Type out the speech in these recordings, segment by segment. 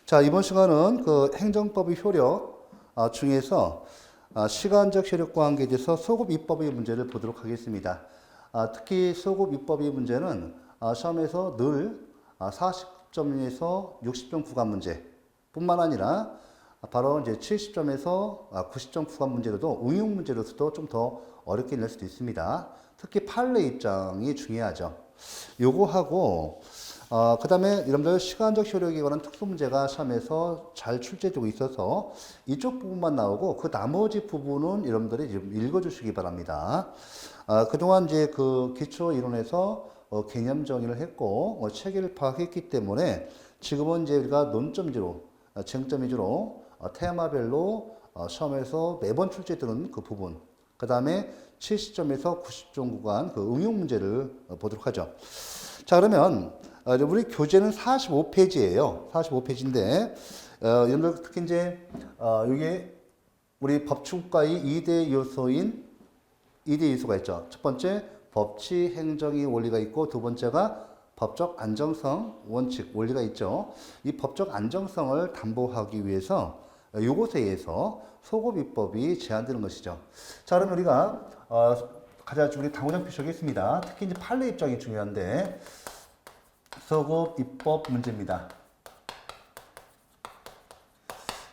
자, 이번 시간은 그 행정법의 효력 중에서 시간적 효력과 관계에 대해서 소급 입법의 문제를 보도록 하겠습니다. 특히 소급 입법의 문제는 시험에서 늘 40점에서 60점 구간 문제 뿐만 아니라 바로 이제 70점에서 90점 구간 문제로도 응용 문제로서도 좀 더 어렵게 낼 수도 있습니다. 특히 판례 입장이 중요하죠. 요거하고 그 다음에 여러분들 시간적 효력에 관한 특수 문제가 시험에서 잘 출제되고 있어서 이쪽 부분만 나오고 그 나머지 부분은 여러분들이 좀 읽어주시기 바랍니다. 그동안 이제 그 기초 이론에서 개념 정의를 했고 체계를 파악했기 때문에 지금은 이제 우리가 논점 위주로 쟁점 위주로 테마별로 시험에서 매번 출제되는 그 부분 그 다음에 70점에서 90점 구간 그 응용 문제를 보도록 하죠. 자, 그러면 우리 교재는 45페이지예요. 45페이지인데 여러분들 특히 이제 이게 우리 법치국가의 2대 요소인 2대 요소가 있죠. 첫 번째 법치 행정의 원리가 있고 두 번째가 법적 안정성 원칙 원리가 있죠. 이 법적 안정성을 담보하기 위해서 요것에 의해서 소급 입법이 제한되는 것이죠. 자, 그러면 우리가 가장 우리 당구장 표시하겠습니다. 특히 이제 판례 입장이 중요한데 소급 입법 문제입니다.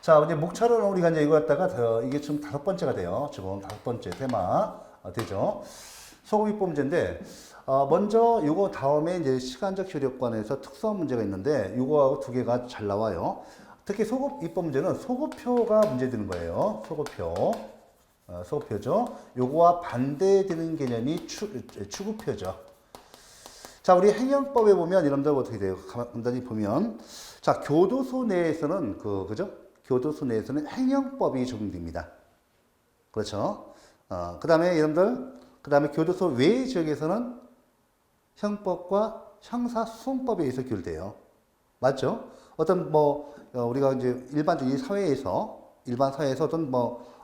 자, 이제 목차로는 우리가 이제 이거 갖다가 이게 지금 5번째가 돼요. 지금 5번째 테마 되죠. 소급 입법 문제인데 먼저 요거 다음에 이제 시간적 효력관에서 특수한 문제가 있는데 요거하고 두 개가 잘 나와요. 특히 소급 입법 문제는 소급표가 문제되는 거예요. 소급표. 소급표죠. 요거와 반대되는 개념이 추구표죠. 자, 우리 행정법에 보면 여러분들 어떻게 돼요? 간단히 보면 자, 교도소 내에서는 그죠? 교도소 내에서는 행정법이 적용됩니다. 그렇죠? 그다음에 여러분들 그다음에 교도소 외 지역에서는 형법과 형사소송법에 의해서 규율돼요. 맞죠? 어떤 우리가 이제 일반적인 사회에서 일반 사회에서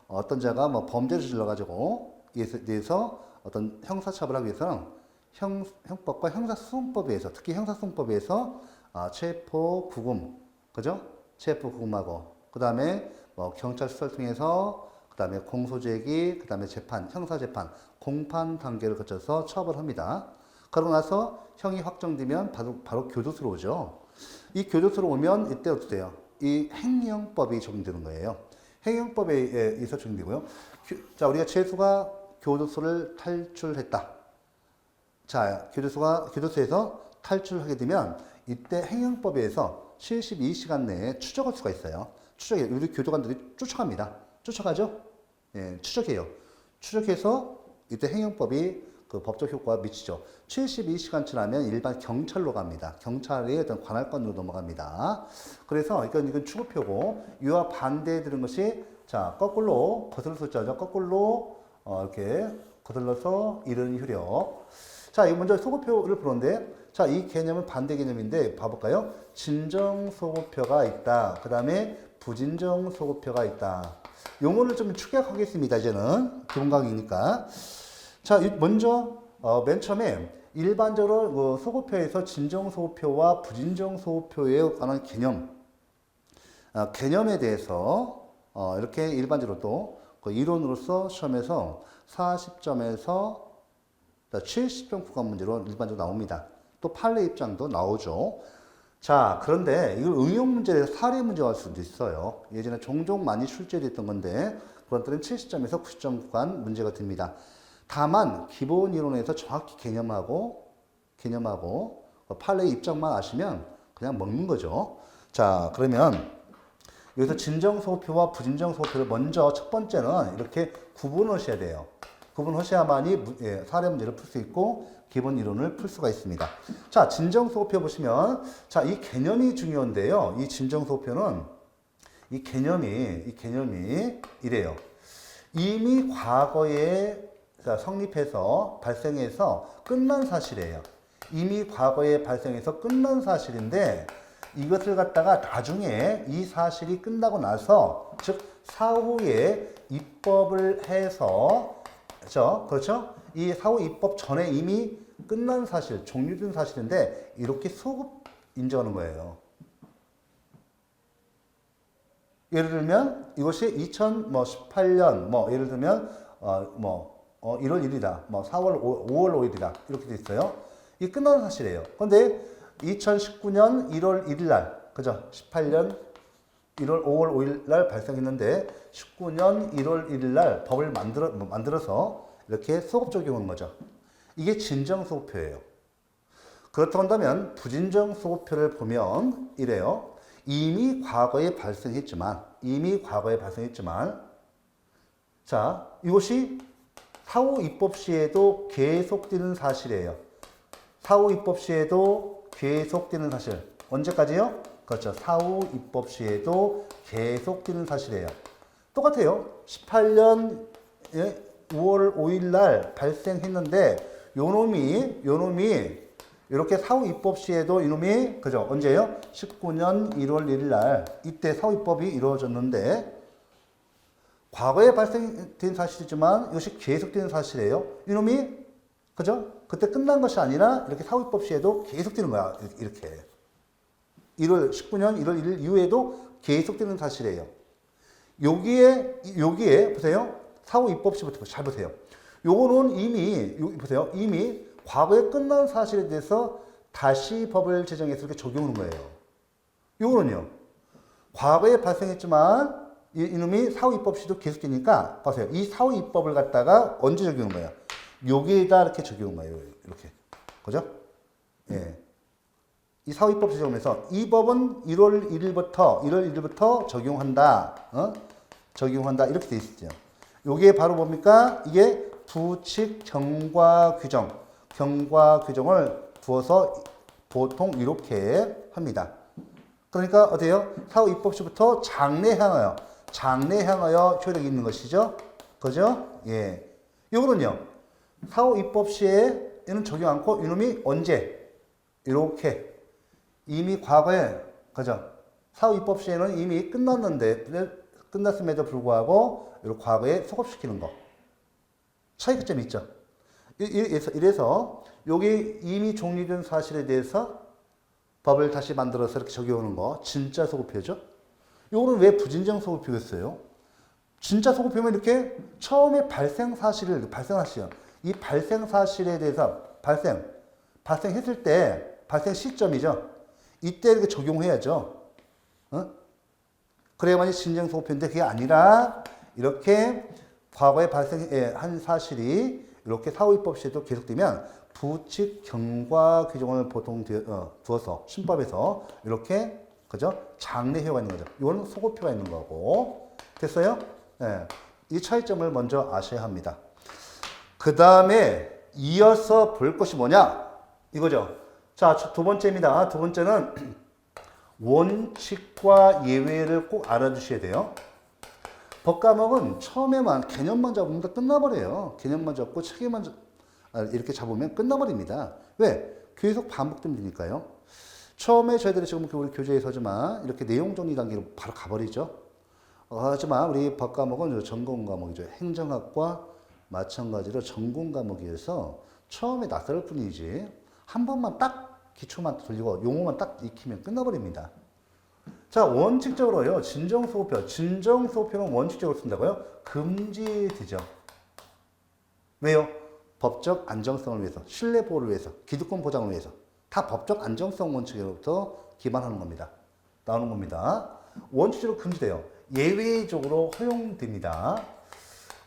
어떤 자가 범죄를 저질러가지고 이에 대해서 어떤 형사처벌하기 위해서는 형법과 형사소송법에 의해서 특히 형사소송법에 의해서 체포 구금 그죠? 체포 구금하고 그 다음에 경찰 수사를 통해서 그 다음에 공소제기 그 다음에 재판 형사재판 공판 단계를 거쳐서 처벌합니다. 그러고 나서 형이 확정되면 바로 교도소로 오죠. 이 교도소로 오면 이때 어떻게 돼요? 이 행정법이 적용되는 거예요. 행정법에 의해서 적용되고요. 자, 우리가 죄수가 교도소를 탈출했다. 자, 교도소에서 탈출하게 되면 이때 행정법에 의해서 72시간 내에 추적할 수가 있어요. 우리 교도관들이 쫓아갑니다. 쫓아가죠? 예, 추적해요. 추적해서 이때 행정법이 그 법적 효과가 미치죠. 72시간 지나면 일반 경찰로 갑니다. 경찰의 어떤 관할권으로 넘어갑니다. 그래서 이건 추구표고 이와 반대되는 것이 자, 거꾸로 거슬러서 짜죠. 거꾸로 이렇게 거슬러서 이르는 효력. 자, 이 먼저 소급표를 보는데 자, 이 개념은 반대 개념인데 봐볼까요? 진정 소급표가 있다. 그 다음에 부진정 소급표가 있다. 용어를 좀 축약하겠습니다. 이제는 기본 강의니까. 자, 먼저 맨 처음에 일반적으로 그 소급표에서 진정 소급표와 부진정 소급표에 관한 개념에 대해서 이렇게 일반적으로 또 그 이론으로서 시험에서 40점에서 70점 구간 문제로 일반적으로 나옵니다. 또 판례 입장도 나오죠. 자, 그런데 이걸 응용 문제에서 사례 문제가 할 수도 있어요. 예전에 종종 많이 출제됐던 건데 그런 때는 70점에서 90점 구간 문제가 됩니다. 다만 기본 이론에서 정확히 개념하고 판례 입장만 아시면 그냥 먹는 거죠. 자, 그러면 여기서 진정 소급표와 부진정 소급표를 먼저 첫 번째는 이렇게 구분을 하셔야 돼요. 구분하셔야만이 사례 문제를 풀 수 있고 기본 이론을 풀 수가 있습니다. 자, 진정 소급표 보시면 자, 이 개념이 중요한데요. 이 진정 소급표는 이 개념이 이래요. 이미 과거에 성립해서 발생해서 끝난 사실이에요. 이미 과거에 발생해서 끝난 사실인데 이것을 갖다가 나중에 이 사실이 끝나고 나서 즉 사후에 입법을 해서 그렇죠? 이 사후 입법 전에 이미 끝난 사실, 종료된 사실인데 이렇게 소급 인정하는 거예요. 예를 들면 이것이 2018년 뭐 예를 들면 1월 1일이다. 뭐 5월 5일이다. 이렇게 돼 있어요. 이 끝나는 사실이에요. 그런데 2019년 1월 1일 날, 그죠? 18년 5월 5일 날 발생했는데 19년 1월 1일 날 법을 만들어서 이렇게 소급 적용한 거죠. 이게 진정 소급표예요. 그렇다고 한다면 부진정 소급표를 보면 이래요. 이미 과거에 발생했지만 자, 이것이 사후 입법 시에도 계속되는 사실이에요. 사후 입법 시에도 계속되는 사실. 언제까지요? 그렇죠. 사후 입법 시에도 계속되는 사실이에요. 똑같아요. 18년 5월 5일 날 발생했는데 요놈이 이렇게 사후 입법 시에도 이놈이 그죠? 언제요? 19년 1월 1일 날 이때 사후 입법이 이루어졌는데 과거에 발생된 사실이지만 이것이 계속되는 사실이에요. 이놈이 그죠? 그때 끝난 것이 아니라 이렇게 사후 입법 시에도 계속되는 거야. 이렇게 19년 1월 1일 이후에도 계속되는 사실이에요. 여기에 보세요. 사후 입법 시부터 잘 보세요. 요거는 이미 과거에 끝난 사실에 대해서 다시 법을 제정해서 이렇게 적용하는 거예요. 요거는요. 과거에 발생했지만 이놈이 사후 입법 시도 계속되니까 보세요. 이 사후 입법을 갖다가 언제 적용한 거예요? 여기에다 이렇게 적용한 거예요. 이렇게. 그죠? 예. 이 사후 입법 적용해서 이 법은 1월 1일부터 적용한다. 적용한다. 이렇게 돼 있죠. 요게 바로 뭡니까? 이게 부칙 경과 규정을 두어서 보통 이렇게 합니다. 그러니까 어때요? 사후 입법 시부터 장래 향하여 효력이 있는 것이죠. 그죠? 예. 요거는요. 사후 입법 시에 얘는 적용 않고 이놈이 언제? 이렇게 이미 과거에 그죠? 사후 입법 시에는 이미 끝났음에도 불구하고 이렇게 과거에 소급시키는 거. 차이가 좀 있죠. 이래서 여기 이미 종료된 사실에 대해서 법을 다시 만들어서 이렇게 적용하는 거 진짜 소급표죠. 요거는 왜 부진정 소급표였어요? 진짜 소급표면 이렇게 처음에 발생 사실이요. 이 발생 사실에 대해서 발생했을 때 발생 시점이죠. 이때 이렇게 적용해야죠. 그래야만이 진정 소급표인데 그게 아니라 이렇게 과거에 발생한 사실이 이렇게 사후 입법 시에도 계속되면 부칙 경과 규정을 보통 두어서 신법에서 이렇게 그죠? 장래 효과가 있는 거죠. 이거는 소급표가 있는 거고 됐어요? 네. 이 차이점을 먼저 아셔야 합니다. 그 다음에 이어서 볼 것이 뭐냐? 이거죠. 자, 두 번째입니다. 두 번째는 원칙과 예외를 꼭 알아두셔야 돼요. 법과목은 처음에만 개념만 잡으면 끝나버려요. 개념만 잡고 체계만 이렇게 잡으면 끝나버립니다. 왜? 계속 반복되니까요. 처음에 저희들이 지금 우리 교재에서지만 이렇게 내용 정리 단계로 바로 가버리죠. 하지만 우리 법과목은 전공 과목이죠. 행정학과 마찬가지로 전공 과목이어서 처음에 낯설 뿐이지 한 번만 딱 기초만 돌리고 용어만 딱 익히면 끝나버립니다. 자, 원칙적으로요. 진정소급표는 원칙적으로 쓴다고요? 금지되죠. 왜요? 법적 안정성을 위해서, 신뢰 보호를 위해서, 기득권 보장을 위해서 다 법적 안정성 원칙으로부터 기반하는 겁니다. 나오는 겁니다. 원칙적으로 금지돼요. 예외적으로 허용됩니다.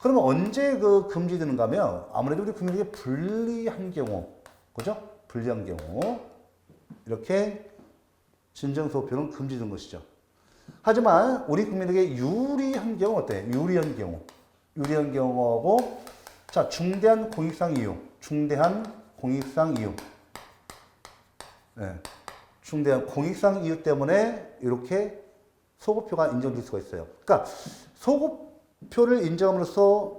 그러면 언제 금지되는가 하면 아무래도 우리 국민에게 불리한 경우, 그죠? 불리한 경우 이렇게 진정소급표는 금지된 것이죠. 하지만 우리 국민에게 유리한 경우 어때? 유리한 경우하고 자, 중대한 공익상 이유. 네. 중대한 공익상 이유 때문에 이렇게 소급표가 인정될 수가 있어요. 그러니까 소급표를 인정함으로써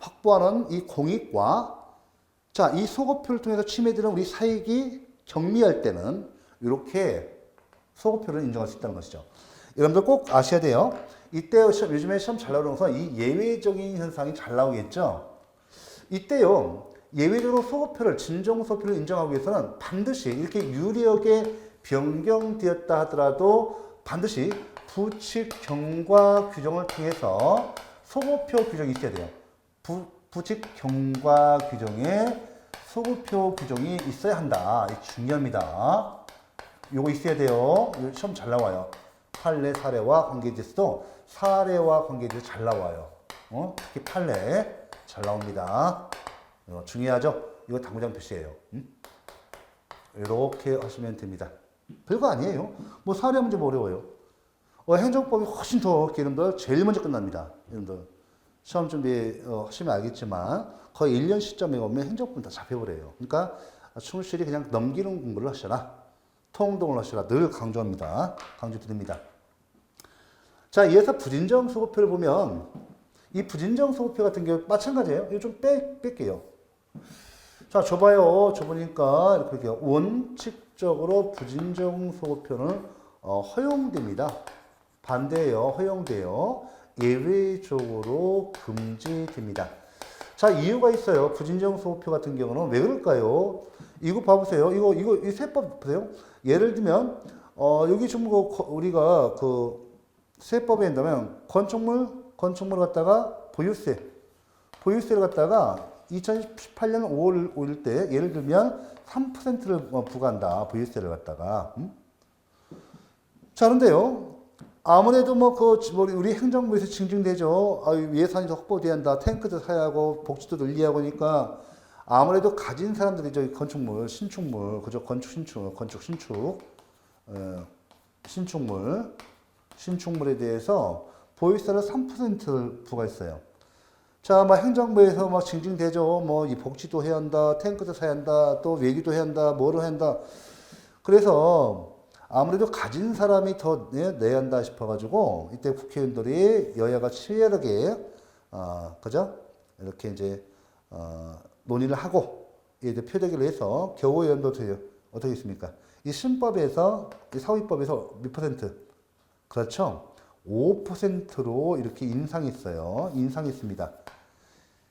확보하는 이 공익과 자, 이 소급표를 통해서 침해되는 우리 사익이 경미할 때는 이렇게 소급표를 인정할 수 있다는 것이죠. 여러분들 꼭 아셔야 돼요. 이때 요즘에 시험 잘 나오는 것은 이 예외적인 현상이 잘 나오겠죠. 이때요. 예외적으로 진정 소급표를 인정하기 위해서는 반드시 이렇게 유리하게 변경되었다 하더라도 반드시 부칙 경과 규정을 통해서 소급표 규정이 있어야 돼요. 부칙 경과 규정에 소급표 규정이 있어야 한다. 이게 중요합니다. 요거 있어야 돼요. 이거 시험 잘 나와요. 판례, 사례와 관계지수도 사례와 관계지수 잘 나와요. 특히 판례 잘 나옵니다. 중요하죠? 이거 당구장 표시예요. 이렇게 하시면 됩니다. 별거 아니에요. 뭐 사례 문제 뭐 어려워요. 행정법이 훨씬 더 여러분들 제일 먼저 끝납니다. 여러분들 시험 준비 하시면 알겠지만 거의 1년 시점에 오면 행정법 다 잡혀버려요. 그러니까 충실히 그냥 넘기는 공부를 하셔라. 통동을 하셔라. 늘 강조합니다. 강조드립니다. 자, 이어서 부진정 소급표를 보면 이 부진정 소급표 같은 경우 마찬가지예요. 이거 좀 뺄게요. 자, 줘봐요. 줘보니까 이렇게 원칙적으로 부진정 소급표는 허용됩니다. 반대예요. 허용돼요. 예외적으로 금지됩니다. 자, 이유가 있어요. 부진정 소급표 같은 경우는 왜 그럴까요? 이거 봐보세요. 이 세법 보세요. 예를 들면 여기 좀 우리가 그 세법에 한다면 건축물 갖다가 보유세를 갖다가 2018년 5월 5일 때 예를 들면 3%를 부과한다. 보유세를 갖다가. 자, 그런데요. 아무래도 우리 행정부에서 징징대죠. 예산이 더 확보돼야 한다. 탱크도 사야 하고 복지도 늘려야 하니까 아무래도 가진 사람들이 저기 건축물, 신축물, 그죠? 신축물에 대해서 보유세를 3%를 부과했어요. 자, 행정부에서 징징대죠. 이 복지도 해야 한다, 탱크도 사야 한다, 또 외기도 해야 한다, 뭐로 해야 한다. 그래서 아무래도 가진 사람이 더 내야 한다 싶어가지고 이때 국회의원들이 여야가 치열하게 그죠? 이렇게 이제 논의를 하고 이제 표대기를 해서 겨우 연도돼요. 어떻게 있습니까? 이 신법에서 이 사후입법에서 몇 퍼센트? 그렇죠? 5%로 이렇게 인상했어요. 인상했습니다.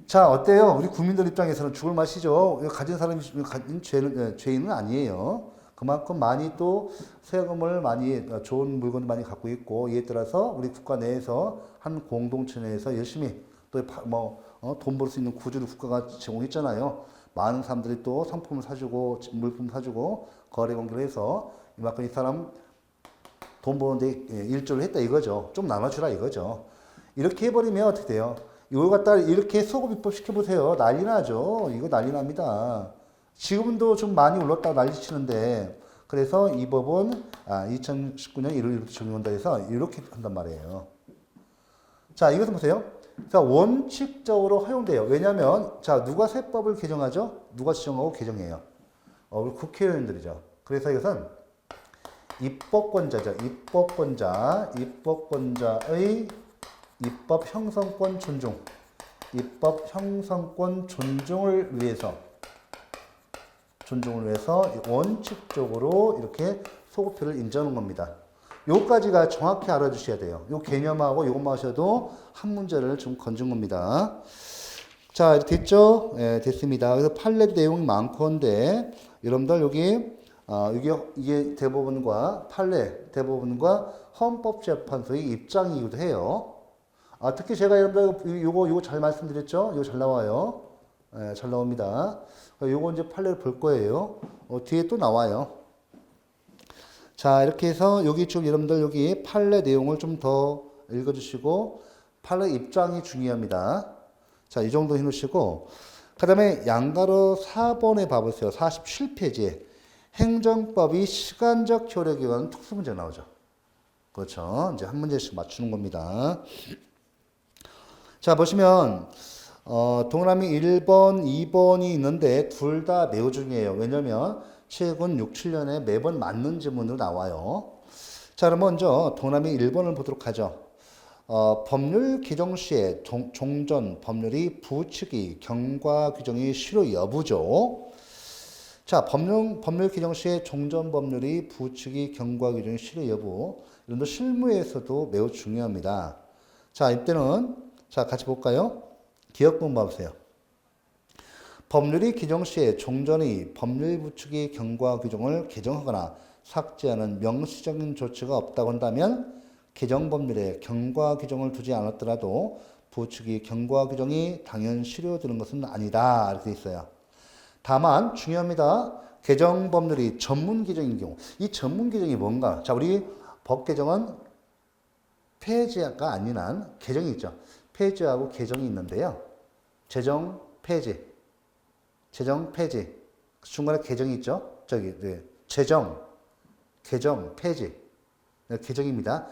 자, 어때요? 우리 국민들 입장에서는 죽을 맛이죠. 가진 사람이 가진 죄인은 아니에요. 그만큼 많이 또 세금을 많이 좋은 물건을 많이 갖고 있고 이에 따라서 우리 국가 내에서 한 공동체 내에서 열심히 또 돈 벌 수 있는 구조를 국가가 제공했잖아요. 많은 사람들이 또 상품을 사주고 물품 사주고 거래 관계를 해서 이만큼 이 사람 돈 버는데 일조를 했다 이거죠. 좀 나눠주라 이거죠. 이렇게 해버리면 어떻게 돼요? 이걸 갖다 이렇게 소급 입법 시켜보세요. 난리 나죠. 이거 난리 납니다. 지금도 좀 많이 올랐다고 난리 치는데 그래서 이 법은 2019년 1월부터 적용한다 해서 이렇게 한단 말이에요. 자, 이것은 보세요. 자, 원칙적으로 허용돼요. 왜냐하면 자, 누가 세법을 개정하죠? 누가 지정하고 개정해요? 우리 국회의원들이죠. 그래서 이것은 입법권자죠. 입법권자의 입법 형성권 존중. 입법 형성권 존중을 위해서 원칙적으로 이렇게 소급표를 인정하는 겁니다. 요까지가 정확히 알아주셔야 돼요. 요 개념하고 요것만 하셔도 한 문제를 좀 건진 겁니다. 자, 됐죠? 네, 됐습니다. 그래서 판례 내용이 많건데 여러분들 이게 대법원과 헌법재판소의 입장이기도 해요. 특히 제가 여러분들 요거 잘 말씀드렸죠? 이거 잘 나와요. 네, 잘 나옵니다. 요거 이제 판례를 볼 거예요. 뒤에 또 나와요. 자, 이렇게 해서 여기 좀 여러분들 여기 판례 내용을 좀 더 읽어주시고 판례 입장이 중요합니다. 자, 이 정도 해놓으시고 그 다음에 양가로 4번에 봐보세요. 47페이지에 행정법이 시간적 효력에 관한 특수문제 나오죠. 그렇죠. 이제 한 문제씩 맞추는 겁니다. 자, 보시면 동그라미 1번, 2번이 있는데 둘 다 매우 중요해요. 왜냐면 최근 6, 7년에 매번 맞는 지문으로 나와요. 자, 그럼 먼저 동그라미 1번을 보도록 하죠. 법률 개정 시에 종전 법률이 부칙이 경과 규정이 실효 여부죠. 자, 법률 개정 시에 종전 법률이 부칙이 경과 규정이 실효 여부. 이런 거 실무에서도 매우 중요합니다. 자, 이때는 자, 같이 볼까요? 기억본 봐보세요. 법률이 개정 시에 종전이 법률 부칙이 경과 규정을 개정하거나 삭제하는 명시적인 조치가 없다고 한다면 개정법률에 경과 규정을 두지 않았더라도 부축이 경과 규정이 당연 실효되는 것은 아니다. 이렇게 돼 있어요. 다만 중요합니다. 개정법률이 전문 개정인 경우. 이 전문 개정이 뭔가? 자, 우리 법 개정은 폐지가 아닌 한 개정이 있죠. 폐지하고 개정이 있는데요. 제정, 폐지. 제정, 폐지. 중간에 개정이 있죠. 저기, 네. 제정, 개정, 폐지. 네, 개정입니다.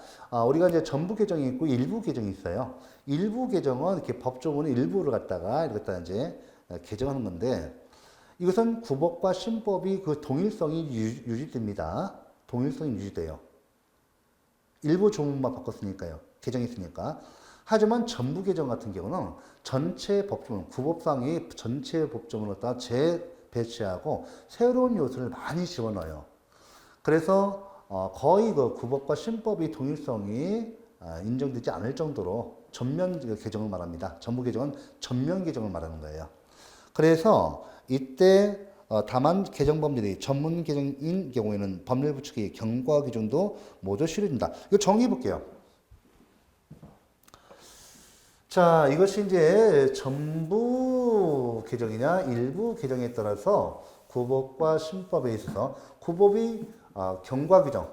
우리가 이제 전부 개정이 있고 일부 개정이 있어요. 일부 개정은 이렇게 법조문의 일부를 갖다가 이렇게 이제 개정하는 건데 이것은 구법과 신법이 그 동일성이 유지됩니다. 동일성이 유지돼요. 일부 조문만 바꿨으니까요. 개정했으니까. 하지만 전부 개정 같은 경우는 전체 법조문, 구법상의 전체 법조문을 갖다 재배치하고 새로운 요소를 많이 집어넣어요. 그래서 거의 그 구법과 신법의 동일성이 인정되지 않을 정도로 전면 개정을 말합니다. 전부 개정은 전면 개정을 말하는 거예요. 그래서 이때 다만 개정법률이 전문 개정인 경우에는 법률 부칙의 경과 규정도 모두 실효된다. 이거 정의해 볼게요. 자, 이것이 이제 전부 개정이냐 일부 개정에 따라서 구법과 신법에 있어서 구법이 경과 규정,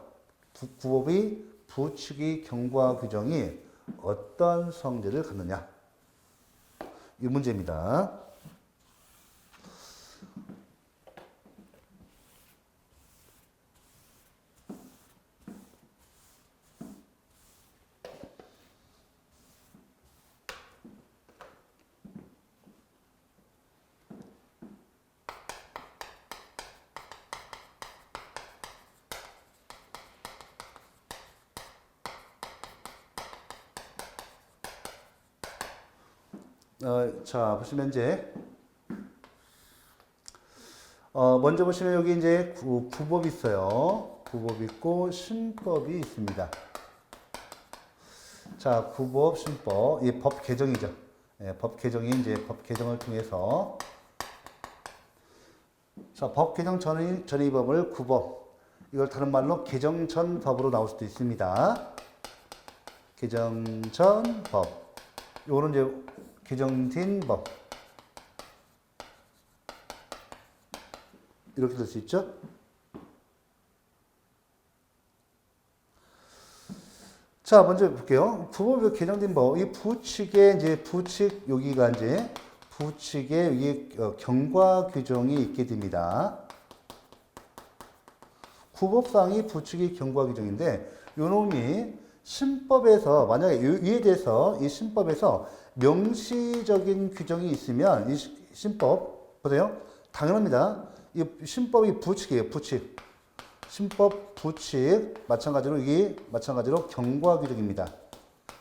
구법이 부칙의 경과 규정이 어떤 성질을 갖느냐. 이 문제입니다. 자, 보시면 이제, 먼저 보시면 여기 이제 구법이 있어요. 구법이 있고, 신법이 있습니다. 자, 구법, 신법. 이 법 개정이죠. 예, 법 개정이 이제 법 개정을 통해서. 자, 법 개정 전의 법을 구법. 이걸 다른 말로 개정 전 법으로 나올 수도 있습니다. 개정 전 법. 요거는 이제 개정된 법. 이렇게 될 수 있죠? 자, 먼저 볼게요. 구법이 개정된 법. 이 부칙에 이제 부칙, 여기가 이제 부칙에 여기 경과 규정이 있게 됩니다. 구법상이 부칙이 경과 규정인데, 요 놈이 신법에서, 만약에 이에 대해서 이 신법에서 명시적인 규정이 있으면 이 신법, 보세요. 당연합니다. 이 신법이 부칙이에요, 부칙. 신법 부칙, 마찬가지로 이게 마찬가지로 경과 규정입니다.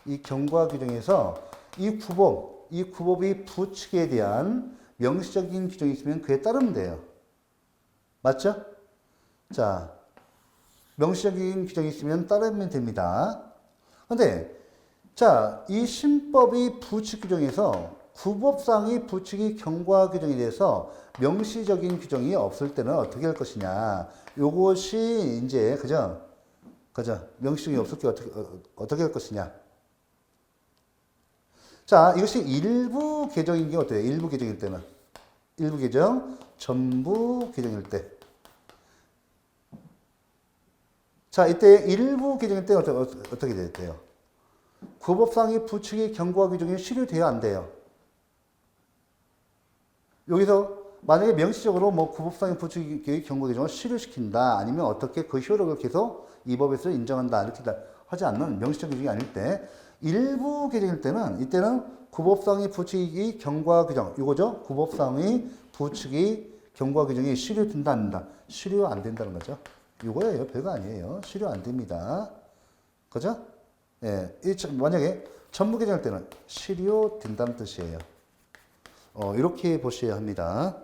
이 경과 규정에서 이 구법이 부칙에 대한 명시적인 규정이 있으면 그에 따르면 돼요. 맞죠? 자, 명시적인 규정이 있으면 따르면 됩니다. 근데, 자, 이 신법이 부칙 규정에서 구법상의 부칙이 경과 규정에 대해서 명시적인 규정이 없을 때는 어떻게 할 것이냐. 요것이 이제, 그죠? 명시적이 없을 때 어떻게 할 것이냐. 자, 이것이 일부 개정인 게 어때요? 일부 개정일 때는. 일부 개정, 전부 개정일 때. 자, 이때 일부 개정일 때 어떻게 돼요? 구법상의 부칙이 경과 규정이 실효돼야 안 돼요. 여기서 만약에 명시적으로 뭐 구법상의 부칙의 경과 규정을 실효시킨다 아니면 어떻게 그 효력을 계속 이 법에서 인정한다 이렇게 하지 않는 명시적 규정이 아닐 때 일부 개정일 때는 이때는 구법상의 부칙의 경과 규정 이거죠. 구법상의 부칙의 경과 규정이 실효된다 안 된다. 실효 안 된다는 거죠. 이거예요. 별거 아니에요. 실효 안 됩니다. 그죠? 예, 만약에 전부 개정할 때는 실효된다는 뜻이에요. 이렇게 보셔야 합니다.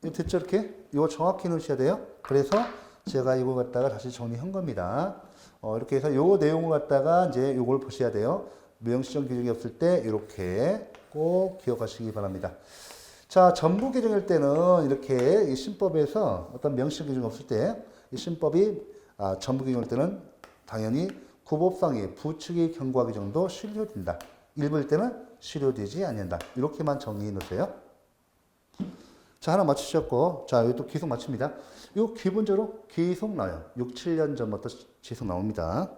됐죠? 이렇게? 이거 정확히 넣으셔야 돼요. 그래서 제가 이거 갖다가 다시 정리한 겁니다. 이렇게 해서 요 내용을 갖다가 이제 요걸 보셔야 돼요. 명시적 규정이 없을 때 이렇게 꼭 기억하시기 바랍니다. 자, 전부 규정일 때는 이렇게 이 신법에서 어떤 명시 규정이 없을 때 이 신법이 전부 규정일 때는 당연히 구법상의 부칙의 경과 규정도 실효된다. 일부일 때는 실효되지 않는다. 이렇게만 정리해 놓으세요. 자, 하나 맞추셨고, 자, 여기 또 계속 맞춥니다. 이거 기본적으로 계속 나와요. 6, 7년 전부터 계속 나옵니다.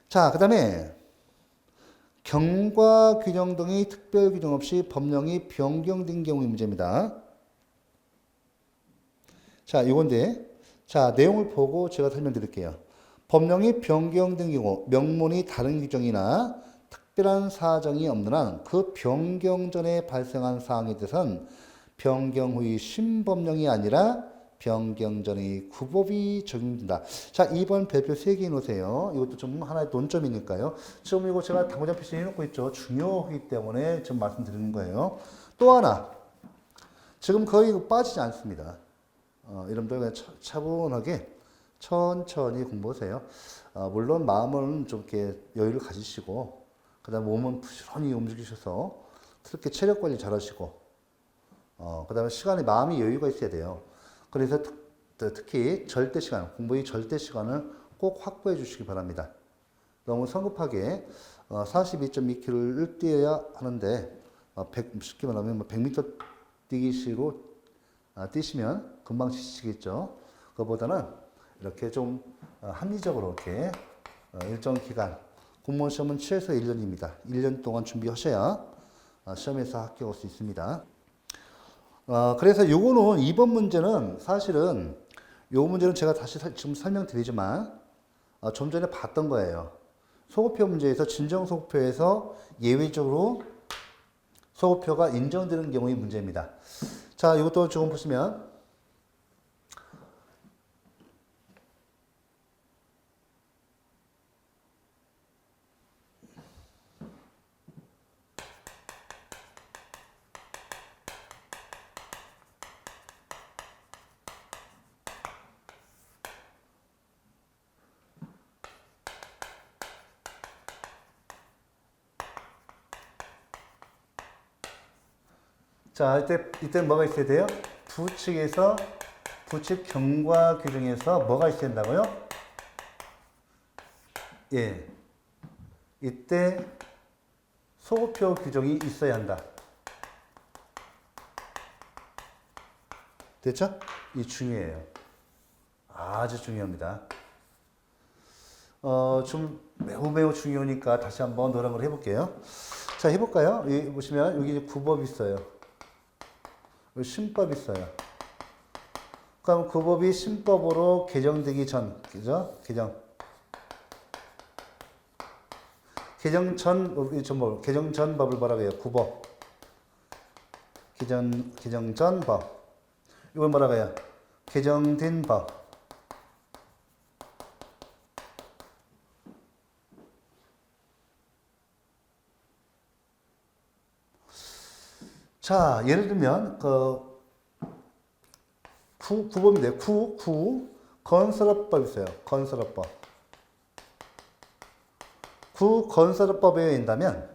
자, 그 다음에 경과 규정 등의 특별 규정 없이 법령이 변경된 경우의 문제입니다. 자, 이건데, 자, 내용을 보고 제가 설명드릴게요. 법령이 변경된 경우, 명문이 다른 규정이나 특별한 사정이 없는 한 그 변경 전에 발생한 사항에 대해서는 변경 후의 신법령이 아니라 변경 전의 구법이 적용된다. 자, 2번 별표 3개 놓으세요. 이것도 좀 하나의 논점이니까요. 지금 이거 제가 당구장 표시 해놓고 있죠. 중요하기 때문에 좀 말씀드리는 거예요. 또 하나. 지금 거의 빠지지 않습니다. 여러분들 그냥 차분하게 천천히 공부하세요. 물론 마음은 좀 이렇게 여유를 가지시고, 그 다음에 몸은 부지런히 움직이셔서 특히 체력 관리 잘 하시고, 그 다음에 시간에 마음이 여유가 있어야 돼요. 그래서 특히 절대 시간, 공부의 절대 시간을 꼭 확보해 주시기 바랍니다. 너무 성급하게 42.2km를 뛰어야 하는데, 쉽게 말하면 100m 뛰기식으로 뛰시면 금방 지치겠죠. 그거보다는 이렇게 좀 합리적으로 이렇게 일정 기간, 공무원 시험은 최소 1년입니다. 1년 동안 준비하셔야 시험에서 합격할 수 있습니다. 그래서 요거는 2번 문제는 사실은 요 문제는 제가 다시 지금 설명드리지만 좀 전에 봤던 거예요. 소급표 문제에서 진정 소급표에서 예외적으로 소급표가 인정되는 경우의 문제입니다. 자, 이것도 조금 보시면 자, 이때 뭐가 있어야 돼요? 부칙 경과 규정에서 뭐가 있어야 된다고요? 예. 이때 소급표 규정이 있어야 한다. 됐죠? 이 중요해요. 아주 중요합니다. 좀 매우 중요하니까 다시 한번 노력을 해볼게요. 자, 해볼까요? 여기 보시면 여기 구법이 있어요. 신법 있어요. 그럼 그 법이 신법으로 개정되기 전, 그죠? 개정 전 법을 뭐라고 해요? 구법. 개정 전 법. 이걸 뭐라고 해요? 개정된 법. 자, 예를 들면 구법인데 건설업법 있어요. 건설업법. 건설업법에 의한다면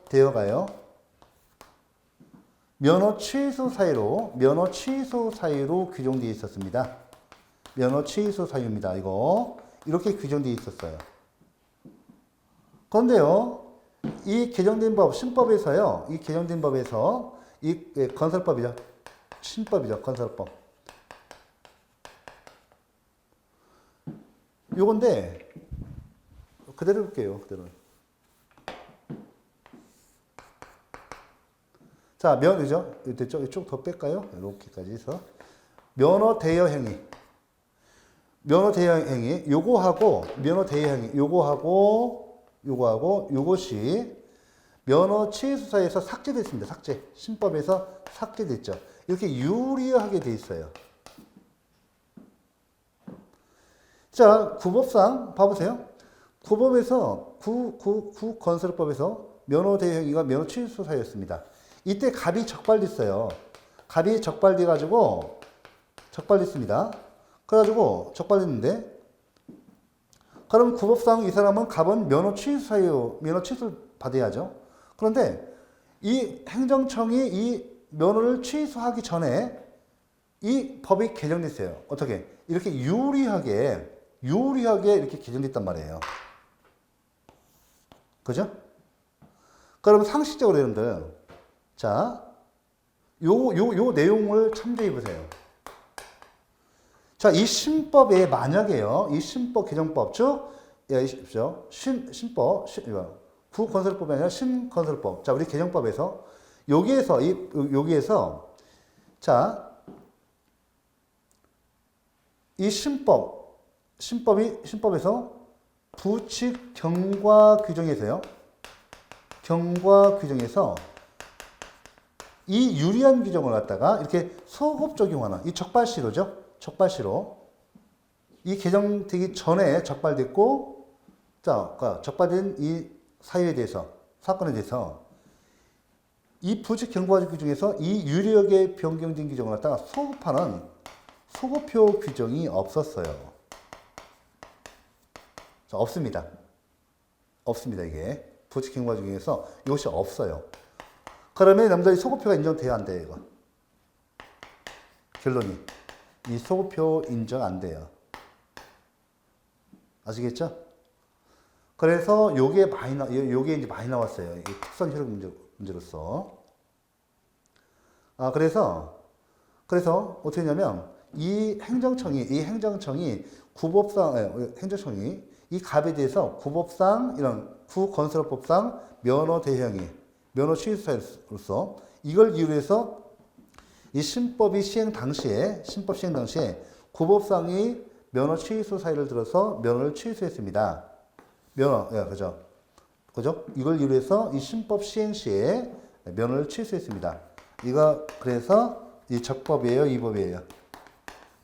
대여가요. 면허 취소 사유로 규정되어 있었습니다. 면허 취소 사유입니다. 이거 이렇게 규정되어 있었어요. 그런데요, 이 개정된 법, 신법에서요, 이 개정된 법에서, 건설법이죠. 신법이죠, 건설법. 요건데, 그대로 볼게요, 그대로. 자, 그죠? 됐죠? 쭉 더 뺄까요? 이렇게까지 해서. 면허 대여 행위, 요것이 면허 취소사에서 삭제됐습니다. 신법에서 삭제됐죠. 이렇게 유리하게 돼 있어요. 자, 구법상 봐보세요. 구법에서 건설법에서 면허 대여 행위가 면허 취소사였습니다. 이때 갑이 적발됐어요. 갑이 적발됐습니다. 그래가지고 적발됐는데 그럼 구법상 이 사람은 갑은 면허 취소 사유, 면허 취소를 받아야죠. 그런데 이 행정청이 이 면허를 취소하기 전에 이 법이 개정됐어요. 어떻게? 이렇게 유리하게 이렇게 개정됐단 말이에요. 그죠? 그러면 상식적으로 여러분들, 자, 요 내용을 참조해 보세요. 자, 이 신법에 만약에요, 이 신법 개정법, 즉, 신법, 구건설법이 아니라 신건설법. 자, 우리 개정법에서, 여기에서, 자, 이 신법에서 부칙 경과 규정에서요, 경과 규정에서 이 유리한 규정을 갖다가 이렇게 소급 적용하는, 이 적발시로죠. 적발시로. 이 개정되기 전에 적발됐고, 자, 적발된 이 사유에 대해서, 사건에 대해서 이 부칙 경과 규정에서 이 유력의 변경된 규정을 갖다가 소급하는 소급표 규정이 없었어요. 자, 없습니다. 없습니다, 이게. 부칙 경과 규정에서 이것이 없어요. 그러면 남자의 소급표가 인정돼야 안 돼요, 이거. 결론이. 이 소급표 인정 안 돼요. 아시겠죠? 그래서 요게 이제 많이 나왔어요. 이 특선 효력 문제로서. 그래서 어떻게 했냐면, 이 행정청이 이 갑에 대해서 구법상, 이런 구건설법상 면허 대행이, 면허 취소사로서 이걸 이유로 해서 이 신법 시행 당시에 구법상이 면허 취소 사유를 들어서 면허를 취소했습니다. 그죠? 이걸 이유로 해서 이 신법 시행 시에 면허를 취소했습니다. 이거 그래서 이 적법이에요, 위법이에요?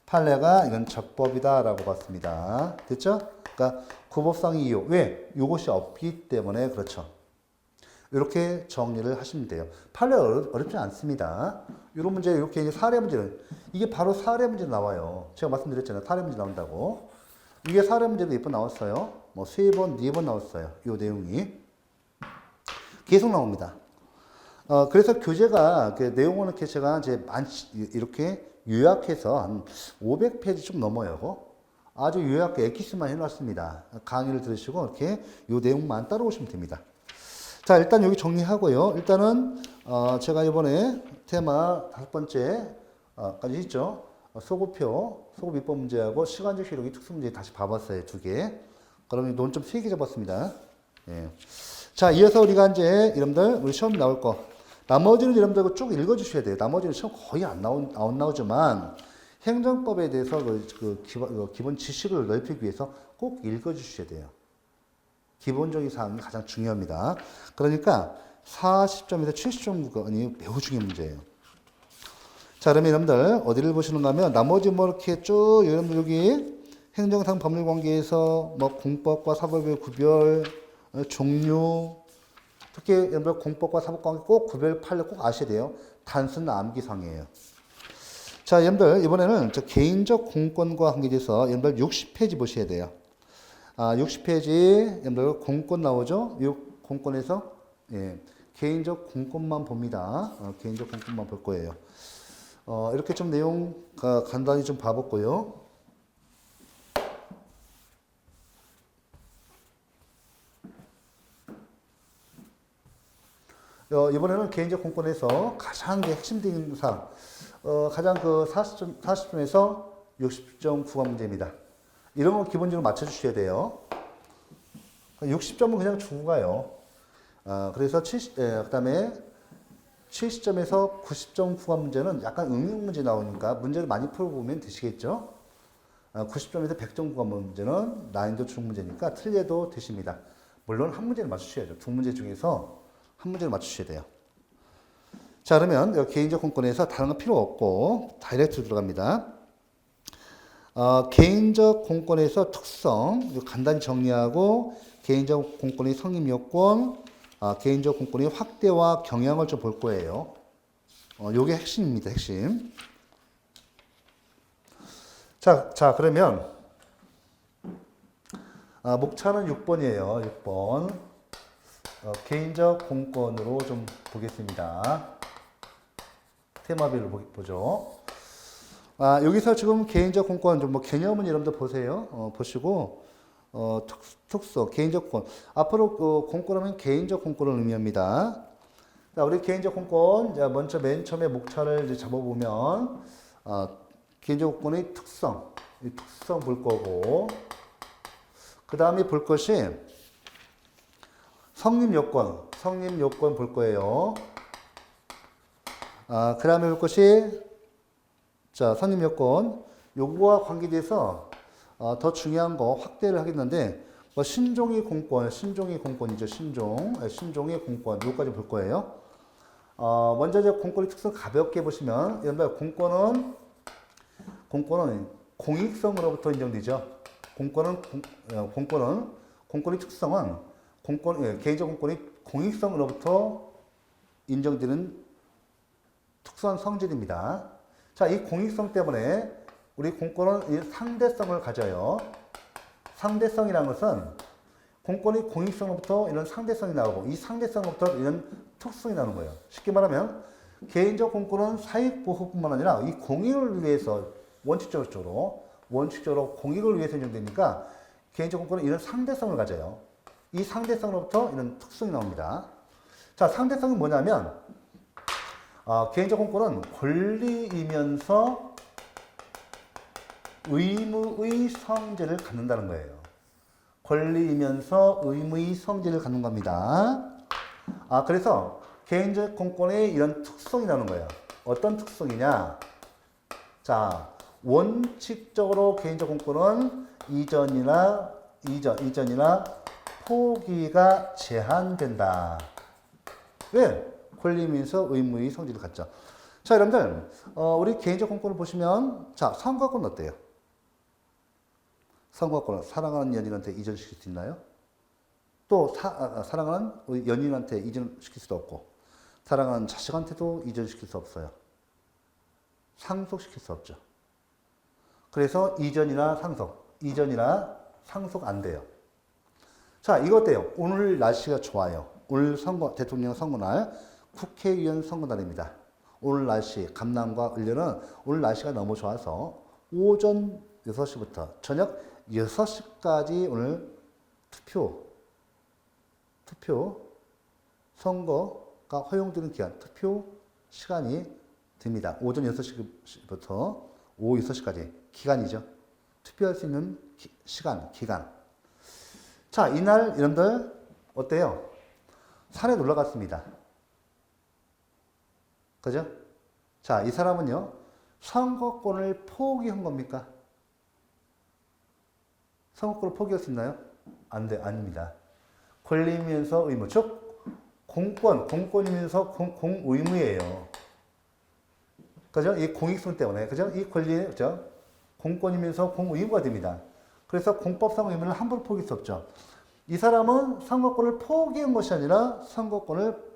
판례가 이건 적법이다라고 봤습니다. 됐죠? 그러니까 구법상 이유. 왜? 이것이 없기 때문에 그렇죠. 이렇게 정리를 하시면 돼요. 판례 어렵지 않습니다. 이런 문제, 이렇게 이제 사례 문제는, 이게 바로 사례 문제 나와요. 제가 말씀드렸잖아요. 사례 문제 나온다고. 이게 사례 문제도 몇 번 나왔어요. 뭐 3번, 4번 나왔어요. 이 내용이. 계속 나옵니다. 그래서 교재가, 그 내용은 이렇게 제가 이제 이렇게 요약해서 한 500페이지 좀 넘어요. 아주 요약해, 엑기스만 해놨습니다. 강의를 들으시고 이렇게 이 내용만 따라오시면 됩니다. 자, 일단 여기 정리하고요. 일단은 제가 이번에 테마 5번째까지 했죠. 소급 입법 문제하고 시간적 효력이 특수 문제 다시 봐봤어요. 2개. 그러면 논점 3개 잡았습니다. 예. 자, 이어서 우리가 이제 여러분들 우리 시험 나올 거. 나머지는 여러분들 쭉 읽어주셔야 돼요. 나머지는 시험 거의 안 나오지만 행정법에 대해서 기본 지식을 넓히기 위해서 꼭 읽어주셔야 돼요. 기본적인 사항이 가장 중요합니다. 그러니까 40점에서 70점 구간이 매우 중요한 문제예요. 자, 그러면 여러분들 어디를 보시는가 하면 나머지 뭐 이렇게 쭉 여러분들 여기 행정상 법률 관계에서 뭐 공법과 사법의 구별, 종류, 특히 여러분들 공법과 사법 관계 꼭 구별 판례 꼭 아셔야 돼요. 단순 암기상이에요. 자, 여러분들 이번에는 저 개인적 공권과 관계돼서 여러분들 60페이지 보셔야 돼요. 60페이지 여러분들 공권 나오죠? 이 공권에서 개인적 공권만 봅니다. 개인적 공권만 볼 거예요. 이렇게 좀 내용 간단히 좀 봐볼고요. 이번에는 개인적 공권에서 가장 핵심적인 사항, 가장 40점에서 60점 구간 문제입니다. 이런 거 기본적으로 맞춰주셔야 돼요. 60점은 그냥 주고 가요. 그래서 그다음에 70점에서 90점 구간 문제는 약간 응용 문제 나오니까 문제를 많이 풀어보면 되시겠죠. 90점에서 100점 구간 문제는 난이도 중 문제니까 틀려도 되십니다. 물론 한 문제를 맞추셔야죠. 두 문제 중에서 한 문제를 맞추셔야 돼요. 자, 그러면 개인적 공권에서 다른 거 필요 없고 다이렉트 들어갑니다. 개인적 공권에서 특성 간단히 정리하고 개인적 공권의 성립 요건, 개인적 공권의 확대와 경향을 좀 볼 거예요. 요게 핵심입니다. 핵심. 자, 그러면 목차는 6번이에요. 6번. 개인적 공권으로 좀 보겠습니다. 테마별로 보죠. 여기서 지금 개인적 공권 좀 뭐 개념은 여러분들 보세요. 보시고 특수 개인적 공권. 앞으로 공권하면 개인적 공권을 의미합니다. 자, 우리 개인적 공권. 자, 먼저 맨 처음에 목차를 이제 잡아보면 개인적 공권의 특성, 이 특성 볼 거고, 그 다음에 볼 것이 성립 요건 볼 거예요. 그 다음에 볼 것이, 자, 성립 요건. 요거와 관계돼서, 더 중요한 거 확대를 하겠는데, 뭐, 신종의 공권이죠, 신종의 공권. 요거까지 볼 거예요. 먼저 이제 공권의 특성 가볍게 보시면, 여러분들, 공권은 공익성으로부터 인정되죠. 공권의 특성은 개인적 공권이 공익성으로부터 인정되는 특수한 성질입니다. 자, 이 공익성 때문에 우리 공권은 이 상대성을 가져요. 상대성이라는 것은 공권이 공익성으로부터 이런 상대성이 나오고 이 상대성으로부터 이런 특성이 나오는 거예요. 쉽게 말하면 개인적 공권은 사익 보호뿐만 아니라 이 공익을 위해서 원칙적으로 공익을 위해서 인정되니까 개인적 공권은 이런 상대성을 가져요. 이 상대성으로부터 이런 특성이 나옵니다. 자, 상대성이 뭐냐면 개인적 공권은 권리이면서 의무의 성질을 갖는다는 거예요. 권리이면서 의무의 성질을 갖는 겁니다. 그래서 개인적 공권의 이런 특성이 나오는 거예요. 어떤 특성이냐? 자, 원칙적으로 개인적 공권은 이전이나 포기가 제한된다. 왜? 권리이면서 의무의 성질을 갖죠. 자, 여러분들, 우리 개인적 공권을 보시면, 자, 선거권 어때요? 선거권은 사랑하는 연인한테 이전시킬 수 있나요? 또, 사랑하는 우리 연인한테 이전시킬 수도 없고, 사랑하는 자식한테도 이전시킬 수 없어요. 상속시킬 수 없죠. 그래서 이전이나 상속 안 돼요. 자, 이거 어때요? 오늘 날씨가 좋아요. 오늘 대통령 선거날, 국회의원 선거날입니다. 오늘 날씨, 감남과 을려는 오늘 날씨가 너무 좋아서 오전 6시부터 저녁 6시까지 오늘 선거가 허용되는 기간, 투표 시간이 됩니다. 오전 6시부터 오후 6시까지 기간이죠. 투표할 수 있는 기간. 자, 이날 여러분들 어때요? 산에 놀러 갔습니다. 그죠? 자, 이 사람은요, 선거권을 포기한 겁니까? 선거권을 포기할 수 있나요? 아닙니다. 권리이면서 의무, 즉, 공권이면서 공의무예요. 그죠? 이 공익성 때문에, 그죠? 이 권리, 그죠? 공권이면서 공의무가 됩니다. 그래서 공법상 의무를 함부로 포기할 수 없죠. 이 사람은 선거권을 포기한 것이 아니라 선거권을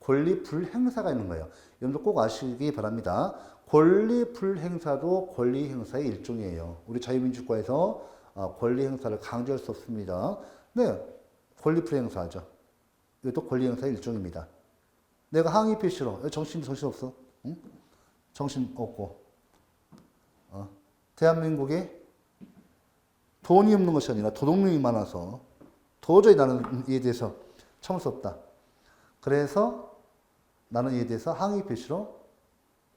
권리 불행사가 있는 거예요. 여러분들 꼭 아시기 바랍니다. 권리 불행사도 권리 행사의 일종이에요. 우리 자유민주국가에서 권리 행사를 강조할 수 없습니다. 네, 권리 불행사죠. 이것도 권리 행사의 일종입니다. 내가 항의 표시로 정신 없어? 응? 정신 없고 대한민국에 돈이 없는 것이 아니라 도둑놈이 많아서 도저히 나는 이에 대해서 참을 수 없다. 그래서 나는 이에 대해서 항의 표시로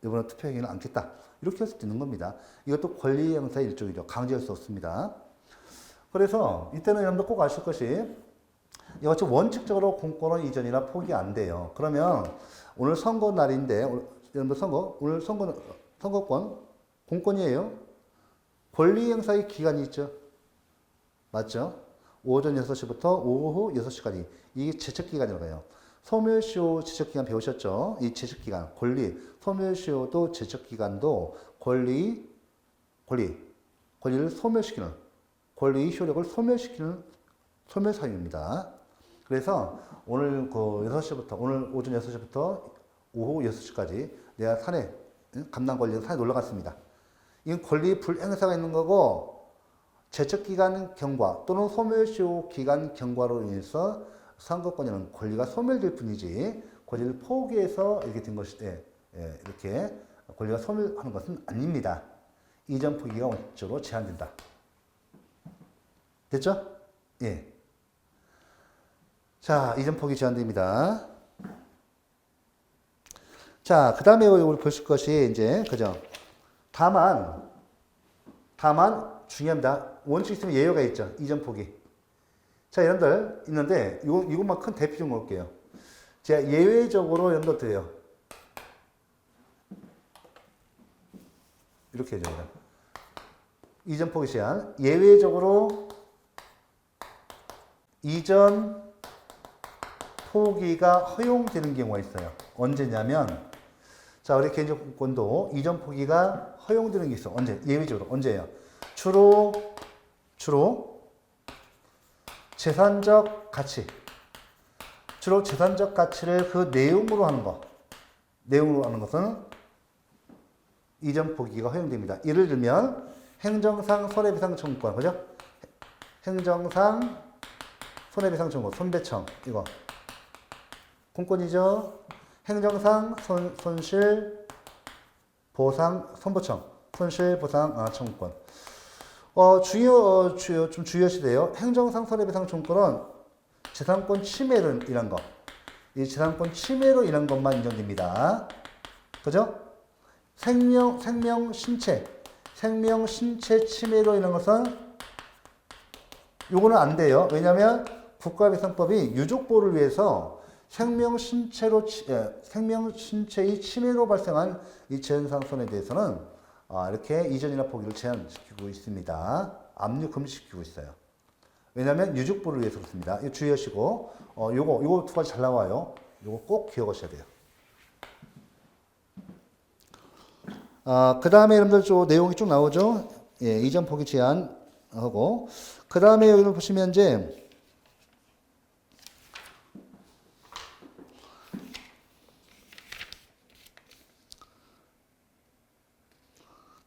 이번에 투표행위는 않겠다. 이렇게 할 수도 있는 겁니다. 이것도 권리 행사의 일종이죠. 강제할 수 없습니다. 그래서 이때는 여러분들 꼭 아실 것이 이것이 원칙적으로 공권은 이전이나 포기 안 돼요. 그러면 오늘 선거 날인데 여러분들 오늘 선거권 공권이에요. 권리 행사의 기간이 있죠. 맞죠? 오전 6시부터 오후 6시까지. 이게 제척기간이라고 해요. 소멸시효 제척기간 배우셨죠? 이 제척기간, 소멸시효도 제척기간도 권리를 소멸시키는, 권리의 효력을 소멸시키는 소멸사유입니다. 그래서 오늘 오늘 오전 6시부터 오후 6시까지 내가 감남 권리는 산에 놀러 갔습니다. 이건 권리 불행사가 있는 거고, 제척기간 경과 또는 소멸시효 기간 경과로 인해서 선거권자는 권리가 소멸될 뿐이지 권리를 포기해서 이렇게 된 것이 이렇게 권리가 소멸하는 것은 아닙니다. 이전 포기가 원칙적으로 제한된다. 됐죠? 예. 자, 이전 포기 제한됩니다. 자, 그 다음에 우리 보실 것이 이제, 그죠? 다만, 중요합니다. 원칙 있으면 예외가 있죠. 이전 포기. 자, 여러분들, 있는데, 이것만 큰 대표 좀 볼게요. 제가 예외적으로 여러분들 드려요. 이렇게 해줘요. 이전 포기 제한. 예외적으로 이전 포기가 허용되는 경우가 있어요. 언제냐면, 자, 우리 개인정보권도 이전 포기가 허용되는 게 있어. 언제? 예외적으로. 언제예요? 주로 재산적 가치. 주로 재산적 가치를 그 내용으로 하는 거. 내용으로 하는 것은 이전 포기가 허용됩니다. 예를 들면, 행정상 손해배상 청구권. 그죠? 행정상 손해배상 청구. 손배청. 이거. 공권이죠. 행정상 손실 보상 선보청. 손실 보상 청구권. 좀 주의하시되요. 행정상 손해배상 청구권은 재산권 침해로 인한 것. 이 재산권 침해로 인한 것만 인정됩니다. 그죠? 생명, 신체 침해로 인한 것은 요거는 안 돼요. 왜냐하면 국가배상법이 유족보호를 위해서 생명, 신체의 침해로 발생한 이 재산상 손해에 대해서는 이렇게 이전이나 포기를 제한시키고 있습니다. 압류 금지시키고 있어요. 왜냐하면 유족보호를 위해서 그렇습니다. 이거 주의하시고, 요거 두 가지 잘 나와요. 요거 꼭 기억하셔야 돼요. 그 다음에 여러분들 좀 내용이 쭉 나오죠. 예, 이전 포기 제한하고, 그 다음에 여기 보시면 이제,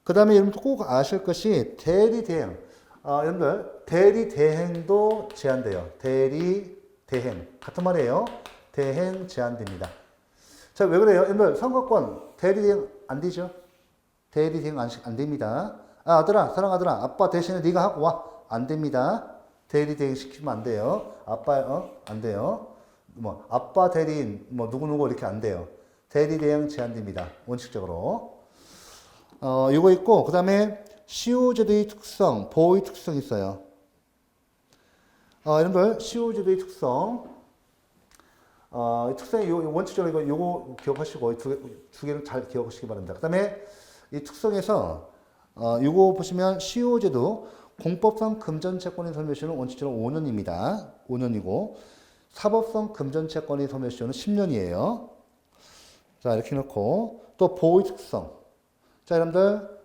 그 다음에 여러분들 꼭 아실 것이 대리대행. 여러분들, 대리대행도 제한돼요. 대리대행. 같은 말이에요. 대행 제한됩니다. 자, 왜 그래요? 여러분들, 선거권, 대리대행 안 되죠? 대리대행 안 됩니다. 아들아, 사랑하더라. 아빠 대신에 네가 하고 와. 안 됩니다. 대리대행 시키면 안 돼요. 안 돼요. 아빠 대리인, 누구누구 이렇게 안 돼요. 대리대행 제한됩니다. 원칙적으로. 요거 있고, 그 다음에 시효제도의 특성, 보호의 특성이 있어요. 여러분들, 시효제도의 특성. 특성이 원칙적으로 요거 기억하시고, 두 개를 잘 기억하시기 바랍니다. 그 다음에 이 특성에서, 요거 보시면 시효제도, 공법상 금전채권의 소멸시효는 원칙적으로 5년입니다. 5년이고, 사법성 금전채권의 소멸시효는 10년이에요. 자, 이렇게 놓고, 또 보호의 특성. 자, 여러분들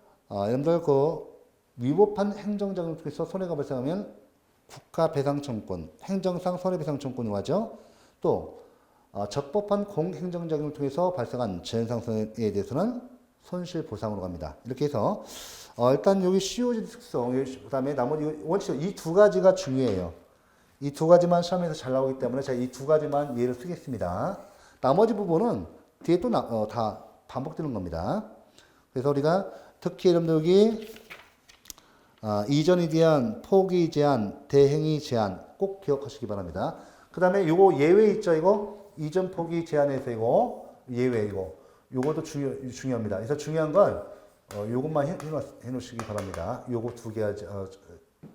위법한 행정작용을 통해서 손해가 발생하면 국가배상청구권, 행정상 손해배상청구권이 하죠. 또 적법한 공행정작용을 통해서 발생한 재산상 손해에 대해서는 손실보상으로 갑니다. 이렇게 해서 일단 여기 시효제 특성, 그 다음에 나머지 원칙 이 두 가지가 중요해요. 이 두 가지만 시험에서 잘 나오기 때문에 제가 이 두 가지만 예를 쓰겠습니다. 나머지 부분은 뒤에 또 다 반복되는 겁니다. 그래서 우리가 특히 여러분들 여기 이전에 대한 포기 제한, 대행위 제한 꼭 기억하시기 바랍니다. 그 다음에 요거 예외 있죠? 이거 이전 포기 제한에서 이거 예외 요것도 중요합니다. 그래서 중요한 건 요것만 해놓으시기 바랍니다. 요거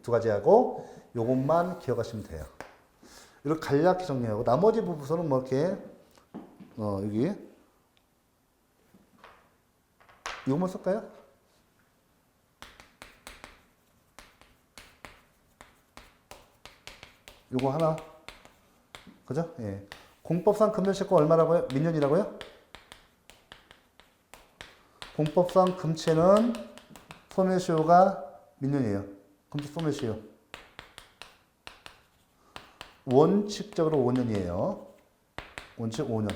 두 가지하고 요것만 기억하시면 돼요. 이렇게 간략히 정리하고 나머지 부분은 이렇게 여기 요것만 쓸까요? 요거 하나. 그죠? 예. 공법상 금전채권 얼마라고요? 몇 년이라고요? 공법상 금채는 소멸시효가 몇 년이에요? 금채 소멸시효. 원칙적으로 5년이에요. 원칙 5년.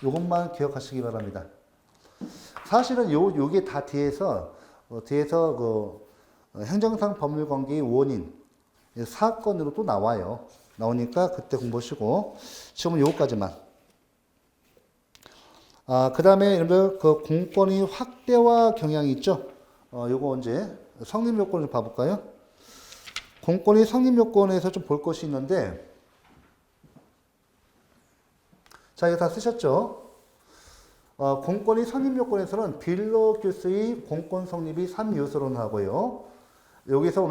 요것만 기억하시기 바랍니다. 사실은 요게 다 뒤에서 행정상 법률관계의 원인, 사건으로 또 나와요. 나오니까 그때 공부하시고 지금은 요거까지만. 그 다음에 여러분들 그 공권위 확대화 경향이 있죠. 요거 이제 성립 요건을 봐볼까요? 공권위 성립 요건에서 좀 볼 것이 있는데, 자, 이거 다 쓰셨죠? 공권위 성립 요건에서는 빌로규스의 공권 성립이 3요소로 하고요. 여기서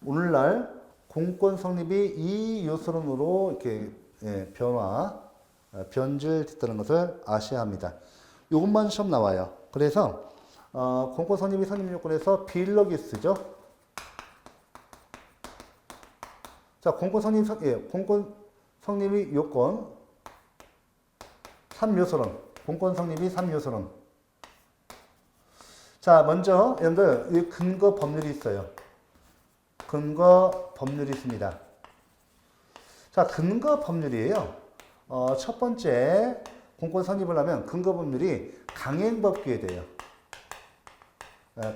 오늘날 공권 성립이 2요소론으로 이렇게 변질됐다는 것을 아셔야 합니다. 이것만 시험 나와요. 그래서 공권 성립이 성립 요건에서 빌로규스죠. 자, 공권 성립이 요건 3요소론. 공권 성립이 3요소론. 자, 먼저 여러분들 이 근거 법률이 있어요. 근거 법률이 있습니다. 자, 근거 법률이에요. 첫 번째 공권 성립을 하면 근거 법률이 강행법규에 돼요.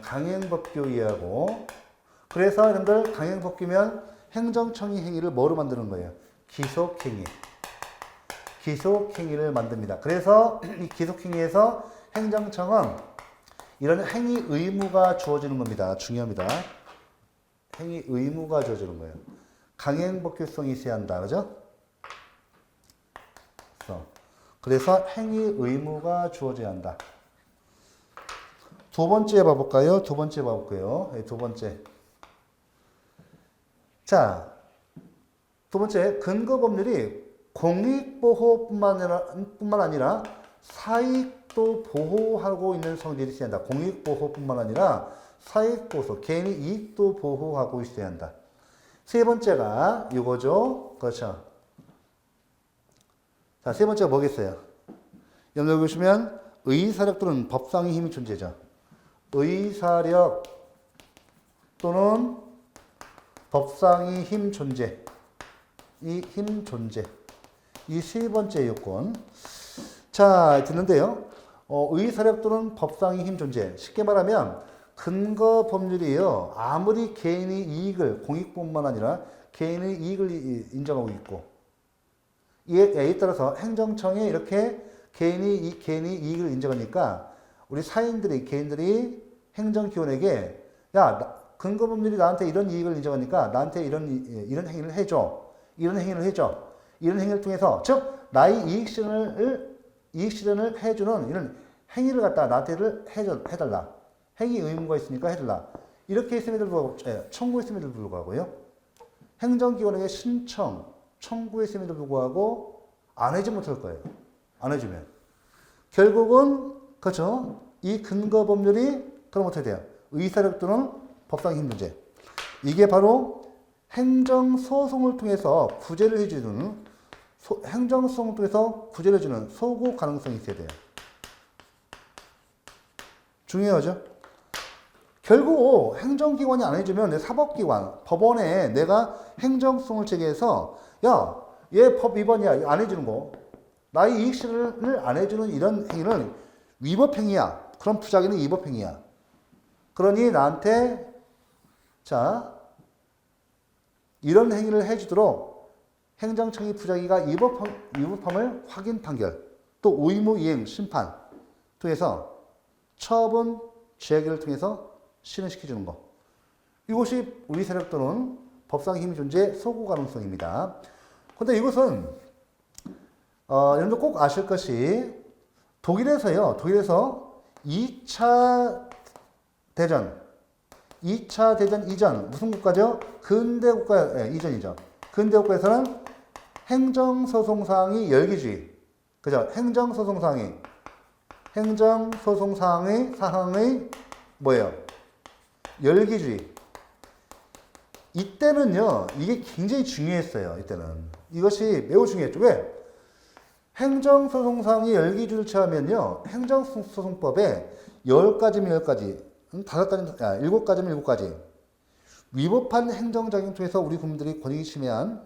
강행법규에 하고, 그래서 여러분들 강행법규면 행정청이 행위를 뭐로 만드는 거예요? 기속행위. 기속행위를 만듭니다. 그래서 이 기속행위에서 행정청은 이런 행위 의무가 주어지는 겁니다. 중요합니다. 행위 의무가 주어지는 거예요. 강행법규성이 있어야 한다. 그죠? 그래서 행위 의무가 주어져야 한다. 두 번째 봐볼까요? 두 번째 봐볼게요. 두 번째. 자, 두 번째 근거 법률이 공익보호뿐만 아니라 사익도 보호하고 있는 성질이 있어야 한다. 공익보호뿐만 아니라 사익보호, 개인의 이익도 보호하고 있어야 한다. 세 번째가 이거죠. 그렇죠. 자, 세 번째가 뭐겠어요? 여기 보시면 의사력 또는 법상의 힘이 존재죠. 의사력 또는 법상의 힘 존재. 이 힘 존재. 이 세 번째 요건. 자, 듣는데요. 의사력 또는 법상의 힘 존재. 쉽게 말하면 근거 법률이에요. 아무리 개인의 이익을, 공익뿐만 아니라 개인의 이익을 인정하고 있고, 이에 따라서 행정청에 이렇게 개인의 이익을 인정하니까 우리 개인들이 행정기관에게 야, 근거 법률이 나한테 이런 이익을 인정하니까 나한테 이런 행위를 해줘. 이런 행위를 해줘. 이런 행위를 통해서, 즉 나의 이익 실현을 해주는 이런 행위를 갖다 나한테 해달라. 행위 의무가 있으니까 해달라. 이렇게 했음에도 불구하고, 청구했음에도 불구하고요. 행정기관에게 청구했음에도 불구하고 안 해주면 못할 거예요. 안 해주면. 결국은, 그렇죠. 이 근거 법률이 그럼 어떻게 돼요? 의사력 또는 법상의 힘 문제. 이게 바로 행정소송을 통해서 구제를 해주는, 행정소송을 통해서 구제를 해주는 소구 가능성이 있어야 돼요. 중요하죠? 결국 행정기관이 안 해주면 내 사법기관, 법원에 내가 행정소송을 제기해서 야, 얘 법 위반이야. 안 해주는 거. 나의 이익 실현을 안 해주는 이런 행위는 위법행위야. 그럼 부작위는 위법행위야. 그러니 나한테 이런 행위를 해주도록 행정청의 부작위가 위법함을 확인 판결, 또 의무 이행 심판 통해서 처분 제기를 통해서 실현시켜주는 것. 이것이 의사력 또는 법상의 힘이 존재 소구 가능성입니다. 그런데 이것은 여러분들 꼭 아실 것이 독일에서 2차 대전 이전 무슨 국가죠? 근대 국가 이전이죠. 근대 국가에서는 행정소송상의 열기주의, 그죠? 행정소송상의 사항의 뭐예요? 열기주의. 이때는요, 이게 굉장히 중요했어요. 이때는 이것이 매우 중요했죠. 왜? 행정소송상의 열기주의를 취하면요, 행정소송법에 10가지면 10가지, 7가지면 7가지 위법한 행정작용 통해서 우리 국민들이 권익이 침해하는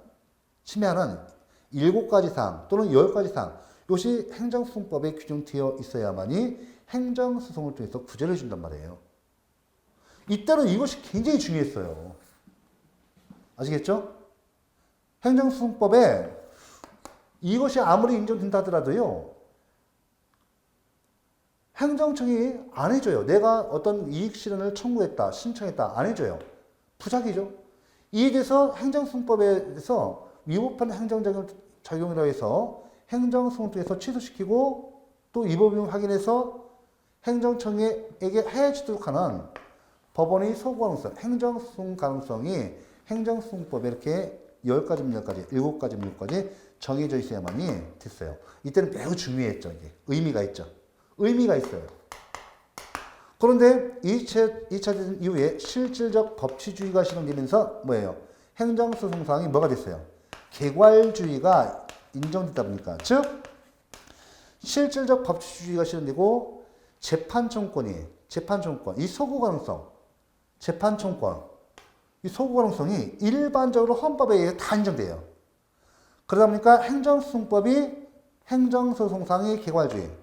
7가지 사항 또는 10가지 사항, 이것이 행정소송법에 규정되어 있어야만이 행정소송을 통해서 구제를 해준단 말이에요. 이때는 이것이 굉장히 중요했어요. 아시겠죠? 행정소송법에 이것이 아무리 인정된다 하더라도요. 행정청이 안 해줘요. 내가 어떤 이익 실현을 청구했다, 신청했다, 안 해줘요. 부작위죠. 이에 대해서 행정소송법에서 위법한 행정작용이라고 해서 행정소송 통해서 취소시키고 또 위법임을 확인해서 행정청에게 해주도록 하는 법원의 소구 가능성, 행정소송 가능성이 행정소송법에 이렇게 10가지면 10가지, 7가지면 7가지 정해져 있어야만이 됐어요. 이때는 매우 중요했죠. 이게 의미가 있죠. 의미가 있어요. 그런데 2차 대전 이후에 실질적 법치주의가 실현되면서 뭐예요? 행정소송상이 뭐가 됐어요? 개괄주의가 인정되다 보니까, 즉 실질적 법치주의가 실현되고 재판청권, 이 소구 가능성, 재판청권, 이 소구 가능성이 일반적으로 헌법에 의해 다 인정돼요. 그러다 보니까 행정소송법이 행정소송상의 개괄주의,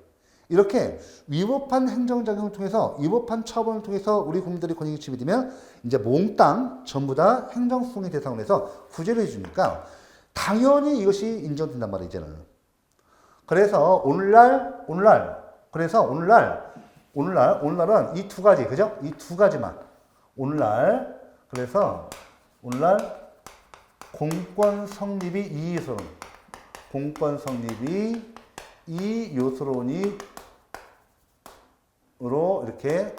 이렇게 위법한 행정작용을 통해서 위법한 처분을 통해서 우리 국민들이 권익이 침해되면 이제 몽땅 전부 다 행정소송의 대상으로 해서 구제를 해주니까 당연히 이것이 인정된단 말이에요, 이제는. 그래서 오늘날은 이 두 가지, 그죠? 이 두 가지만. 그래서 오늘날 공권 성립이 이 요소론, 공권 성립이 이 요소론이 으로 이렇게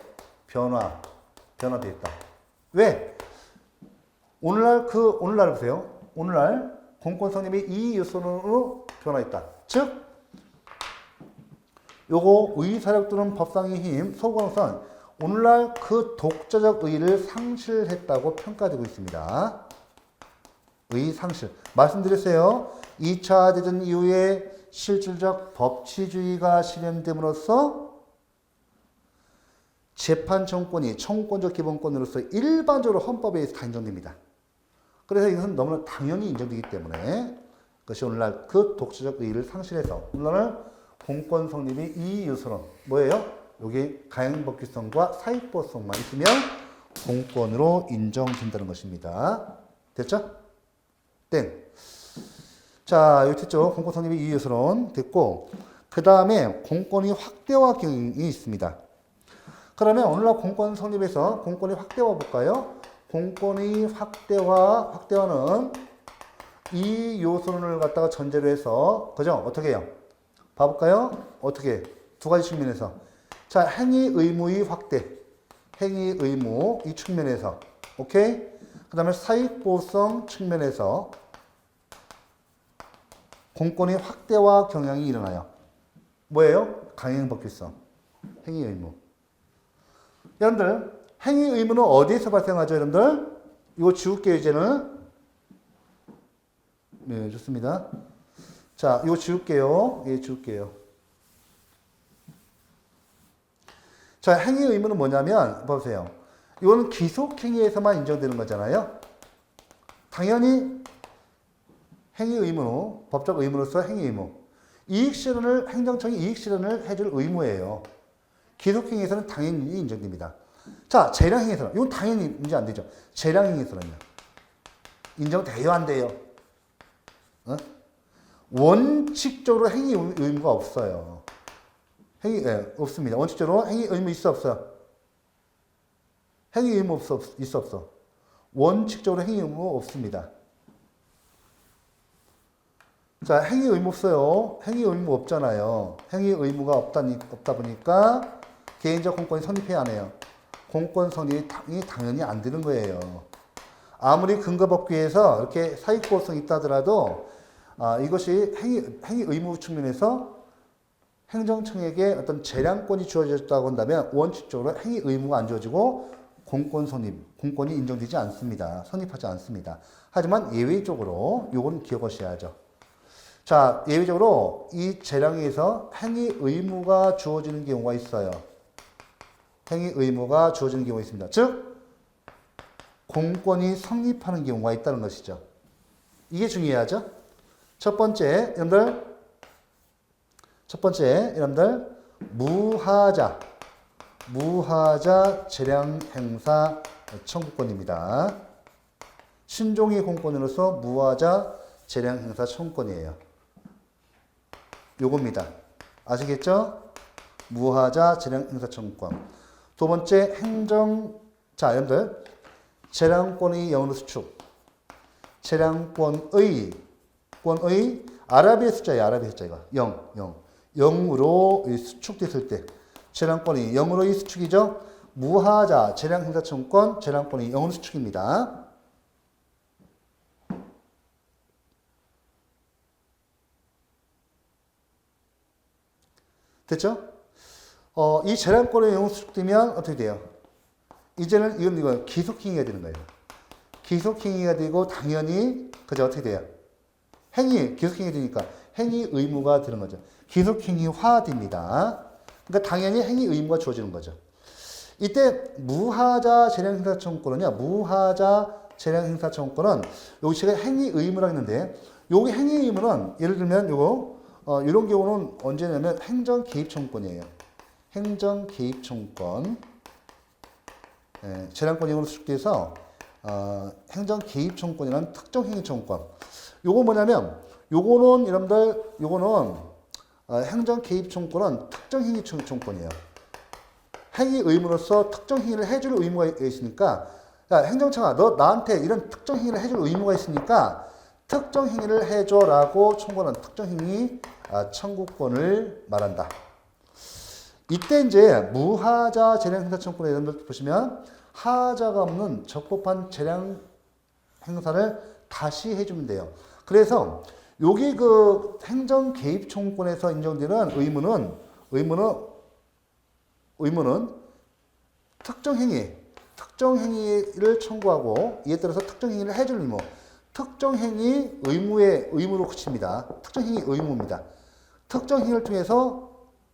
변화되어 있다. 왜? 오늘날 보세요. 오늘날 공권 성립이 이 요소론으로 변화했다. 즉, 요거 의사력 또는 법상의 힘, 소관성, 오늘날 그 독자적 의의를 상실했다고 평가되고 있습니다. 의의 상실. 말씀드렸어요. 2차 대전 이후에 실질적 법치주의가 실현됨으로써 재판청권이 청구권적 기본권으로서 일반적으로 헌법에 의해서 다 인정됩니다. 그래서 이것은 너무나 당연히 인정되기 때문에 그것이 오늘날 그 독자적 의의를 상실해서 오늘날 공권 성립이 이 요소는 뭐예요? 여기 가행법규성과 사익보성만 있으면 공권으로 인정된다는 것입니다. 됐죠? 땡. 자, 여기 됐죠? 공권 성립이 이 요소는 됐고, 그 다음에 공권의 확대화 경향이 있습니다. 그러면 오늘날 공권 성립에서 공권의 확대화 볼까요? 공권의 확대화는 이 요소론을 갖다가 전제로 해서, 그죠? 어떻게 해요? 봐볼까요? 어떻게? 두 가지 측면에서. 자, 행위 의무의 확대. 행위 의무, 이 측면에서. 오케이? 그 다음에 사익보호성 측면에서 공권의 확대화 경향이 일어나요. 뭐예요? 강행법규성. 행위 의무. 여러분들, 행위 의무는 어디에서 발생하죠, 여러분들? 이거 지울게요, 이제는. 네, 좋습니다. 자, 이거 지울게요. 예, 지울게요. 자, 행위 의무는 뭐냐면, 보세요. 이거는 기속행위에서만 인정되는 거잖아요. 당연히 행위 의무, 법적 의무로서 행위 의무. 행정청이 이익 실현을 해줄 의무예요. 기속행위에서는 당연히 인정됩니다. 자, 재량행위에서는, 이건 당연히 인정 안 되죠. 재량행위에서는요. 인정돼요, 안 돼요? 어? 원칙적으로 행위 의무가 없어요. 없습니다. 원칙적으로 행위 의무 있어, 없어요? 행위 의무 있어, 없어? 원칙적으로 행위 의무 없습니다. 자, 행위 의무 없어요. 행위 의무 없잖아요. 행위 의무가 없다 보니까 개인적 공권이 성립해야 하네요. 공권 성립이 당연히 안 되는 거예요. 아무리 근거법규에서 이렇게 사익보호성이 있다 하더라도 이것이 행위 의무 측면에서 행정청에게 어떤 재량권이 주어졌다고 한다면 원칙적으로 행위 의무가 안 주어지고 공권이 인정되지 않습니다. 성립하지 않습니다. 하지만 예외적으로 이건 기억하셔야죠. 자, 예외적으로 이 재량에서 행위 의무가 주어지는 경우가 있어요. 행위 의무가 주어지는 경우가 있습니다. 즉, 공권이 성립하는 경우가 있다는 것이죠. 이게 중요하죠. 첫 번째, 여러분들, 무하자. 무하자 재량행사 청구권입니다. 신종이 공권으로서 무하자 재량행사 청구권이에요. 요겁니다. 아시겠죠? 무하자 재량행사 청구권. 두 번째 자, 여러분들 재량권의 영으로 수축. 재량권의 아라비아 숫자예요. 아라비아 숫자 이거 0. 0으로 수축됐을 때 재량권이 0으로의 수축이죠. 무하자 재량행사 청구권 재량권이 0으로 수축입니다. 됐죠? 이 재량권의 0으로 수축되면 어떻게 돼요? 이제는 이건 기속행위가 되는 거예요. 기속행위가 되고 당연히 그죠 어떻게 돼요? 기속행위 되니까 행위 의무가 되는 거죠. 기속행위화됩니다. 그러니까 당연히 행위 의무가 주어지는 거죠. 이때 무하자 재량행사 청구권은요. 무하자 재량행사 청구권은 여기 제가 행위 의무라고 했는데 여기 행위 의무는 예를 들면 이런 경우는 언제냐면 행정 개입 청구권이에요. 행정 개입 청구권. 재량권 이용으로 수축돼서 행정 개입 청구권이라는 특정 행위 청구권. 요거 뭐냐면 요거는 여러분들 행정 개입 청구권은 특정 행위 청구권이에요. 행위 의무로서 특정 행위를 해줄 의무가 있으니까 야, 행정처가 너 나한테 이런 특정 행위를 해줄 의무가 있으니까 특정 행위를 해줘라고 청구하는 특정 행위 청구권을 말한다. 이때 이제 무하자 재량 행사 청구권에 여러분들 보시면 하자가 없는 적법한 재량 행사를 다시 해주면 돼요. 그래서 여기 그 행정 개입 청구권에서 인정되는 의무는 특정 행위를 청구하고 이에 따라서 특정 행위를 해줄 의무, 특정 행위 의무로 그칩니다. 특정 행위 의무입니다. 특정 행위를 통해서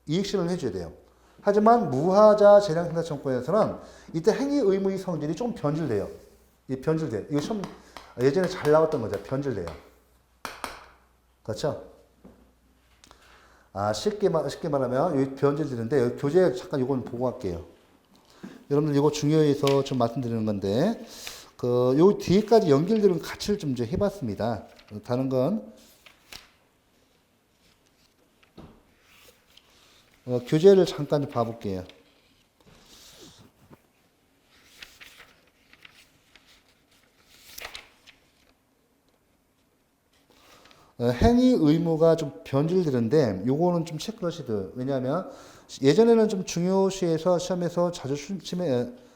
이익 실현을 해줘야 돼요. 하지만 무하자 재량 행사 청구권에서는 이때 행위 의무의 성질이 좀 변질돼요. 변질돼요. 이거 좀 예전에 잘 나왔던 거죠. 변질돼요. 그렇죠? 쉽게 말하면 여기 변질되는데 여기 교재 잠깐 이건 보고 갈게요. 여러분들 이거 중요해서 좀 말씀드리는 건데 요 뒤에까지 연결되는 가치를 좀 이제 해봤습니다. 다른 건 교재를 잠깐 봐볼게요. 행위 의무가 좀 변질되는데 요거는 좀 체크하시듯. 왜냐하면 예전에는 좀 중요시해서 시험에서 자주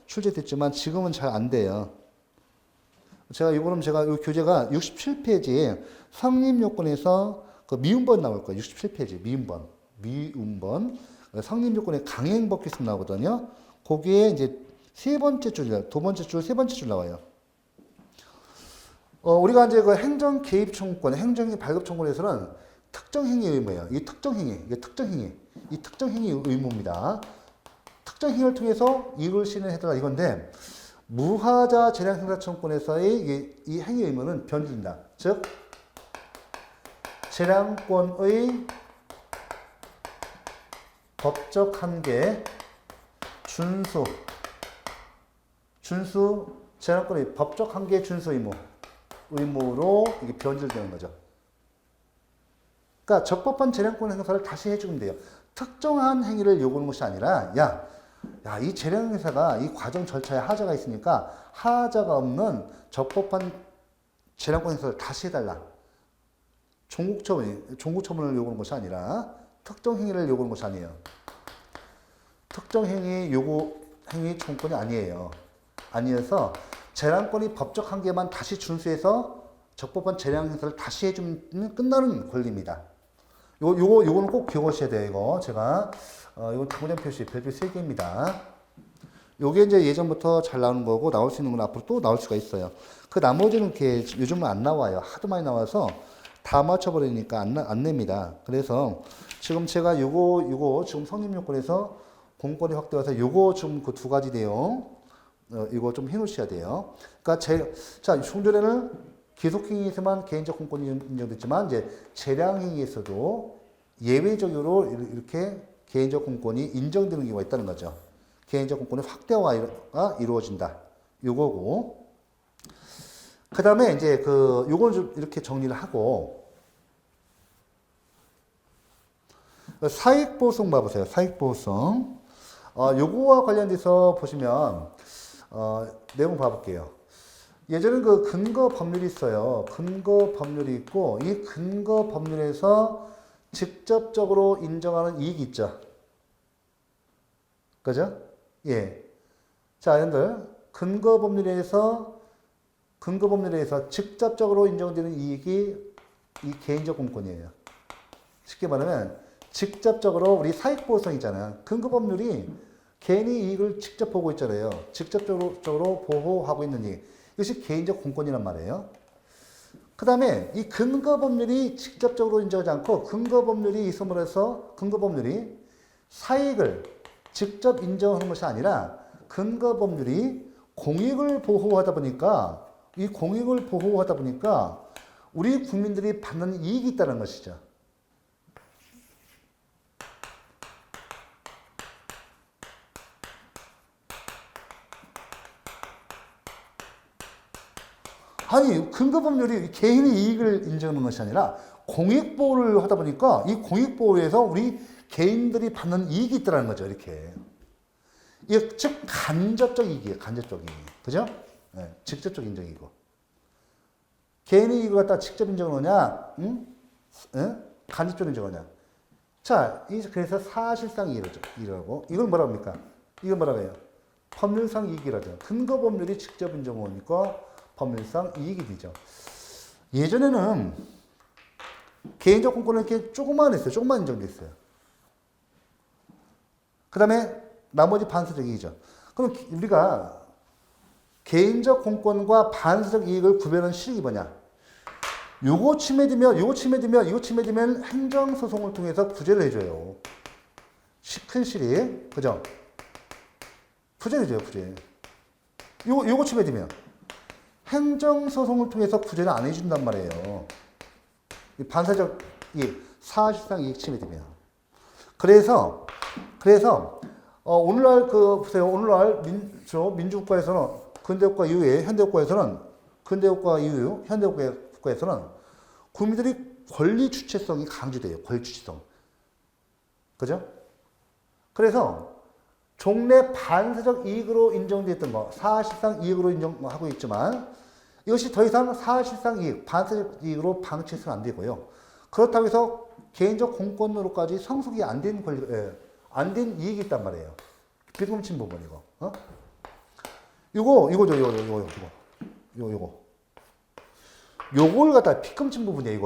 출제됐지만 지금은 잘 안 돼요. 제가 요 교재가 67페이지에 성립 요건에서 그 미음번 나올 거예요. 67페이지 미음번 성립 요건에 강행 법규습 나오거든요. 거기에 이제 세 번째 줄 나와요. 우리가 이제 그 행정 개입 청구권, 행정행위 발급 청구권에서는 특정 행위 의무예요. 이 특정 행위 의무입니다. 특정 행위를 통해서 이익을 실현해달라 이건데 무하자 재량 행사 청구권에서의 이 행위 의무는 변질된다. 즉 재량권의 법적 한계 준수 재량권의 법적 한계 준수 의무로 이게 변질되는 거죠. 그러니까 적법한 재량권 행사를 다시 해주면 돼요. 특정한 행위를 요구하는 것이 아니라 이 재량 행사가 이 과정 절차에 하자가 있으니까 하자가 없는 적법한 재량권 행사를 다시 해달라. 종국처분을 요구하는 것이 아니라 특정 행위를 요구하는 것이 아니에요. 특정 행위 행위 청구권이 아니에요. 아니어서 재량권이 법적 한계만 다시 준수해서 적법한 재량 행사를 다시 해주면 끝나는 권리입니다. 요거는 꼭 기억하셔야 돼요. 이거 제가 이건 당구장 표시 별표 3개입니다. 요게 이제 예전부터 잘 나오는 거고 나올 수 있는 건 앞으로 또 나올 수가 있어요. 그 나머지는 이렇게 요즘은 안 나와요. 하도 많이 나와서 다 맞춰버리니까 안 냅니다. 그래서 지금 제가 요거 지금 성립 요건에서 공권이 확대해서 요거 좀 그 두 가지 내용 이거 좀 해놓으셔야 돼요. 그러니까 총전에는 기속행위에서만 개인적 공권이 인정됐지만 이제 재량행위에서도 예외적으로 이렇게 개인적 공권이 인정되는 경우가 있다는 거죠. 개인적 공권의 확대화가 이루어진다. 요거고. 그 다음에 이제 요걸 좀 이렇게 정리를 하고, 사익보호성 봐보세요. 사익보호성. 요거와 관련돼서 보시면, 내용 봐볼게요. 예전에 근거 법률이 있어요. 근거 법률이 있고, 이 근거 법률에서 직접적으로 인정하는 이익이 있죠. 그죠? 예. 자, 여러분들, 근거 법률에서 직접적으로 인정되는 이익이 이 개인적 공권이에요. 쉽게 말하면, 직접적으로 우리 사익보호성이잖아요. 근거 법률이 개인의 이익을 직접 보고 있잖아요. 직접적으로 보호하고 있는 이익. 이것이 개인적 공권이란 말이에요. 그 다음에 이 근거 법률이 직접적으로 인정하지 않고 근거 법률이 있음으로 해서 근거 법률이 사익을 직접 인정하는 것이 아니라 근거 법률이 공익을 보호하다 보니까 이 공익을 보호하다 보니까 우리 국민들이 받는 이익이 있다는 것이죠. 아니, 근거법률이 개인의 이익을 인정하는 것이 아니라 공익보호를 하다 보니까 이 공익보호에서 우리 개인들이 받는 이익이 있다는 거죠, 이렇게. 이 즉, 간접적 이익이에요, 간접적 이익. 그죠? 네, 직접적 인정이고. 개인의 이익을 갖다 직접 인정하느냐, 간접적 인정하느냐. 자, 그래서 사실상 이익이라고. 이걸 뭐라고 합니까? 이걸 뭐라고 해요? 법률상 이익이라죠. 근거법률이 직접 인정하니까 법률상 이익이 되죠. 예전에는 개인적 공권은 이렇게 조금만 했어요. 조금만 인정됐어요. 그 다음에 나머지 반사적 이익이죠. 그럼 우리가 개인적 공권과 반사적 이익을 구별하는 실익이 뭐냐? 요거 침해되면 행정소송을 통해서 구제를 해줘요. 큰 실익. 그죠? 구제를 해줘요, 구제. 요거 침해되면. 행정소송을 통해서 구제를 안 해준단 말이에요. 반사적 이익, 사실상 이익 침해되면. 그래서, 오늘날 보세요. 오늘날 민주국가에서는, 근대국가 이후에, 현대국가에서는, 현대국가에서는 국민들이 권리 주체성이 강조돼요. 권리 주체성. 그죠? 그래서, 종래 반사적 이익으로 인정됐던 거, 사실상 이익으로 인정하고 있지만, 이것이 더 이상 사실상 이익, 반사적 이익으로 방치해서는 안 되고요. 그렇다고 해서 개인적 공권으로까지 성숙이 안 된 이익이 있단 말이에요. 비금친 부분, 이거. 이거죠. 요걸 갖다가 비금친 부분이에요,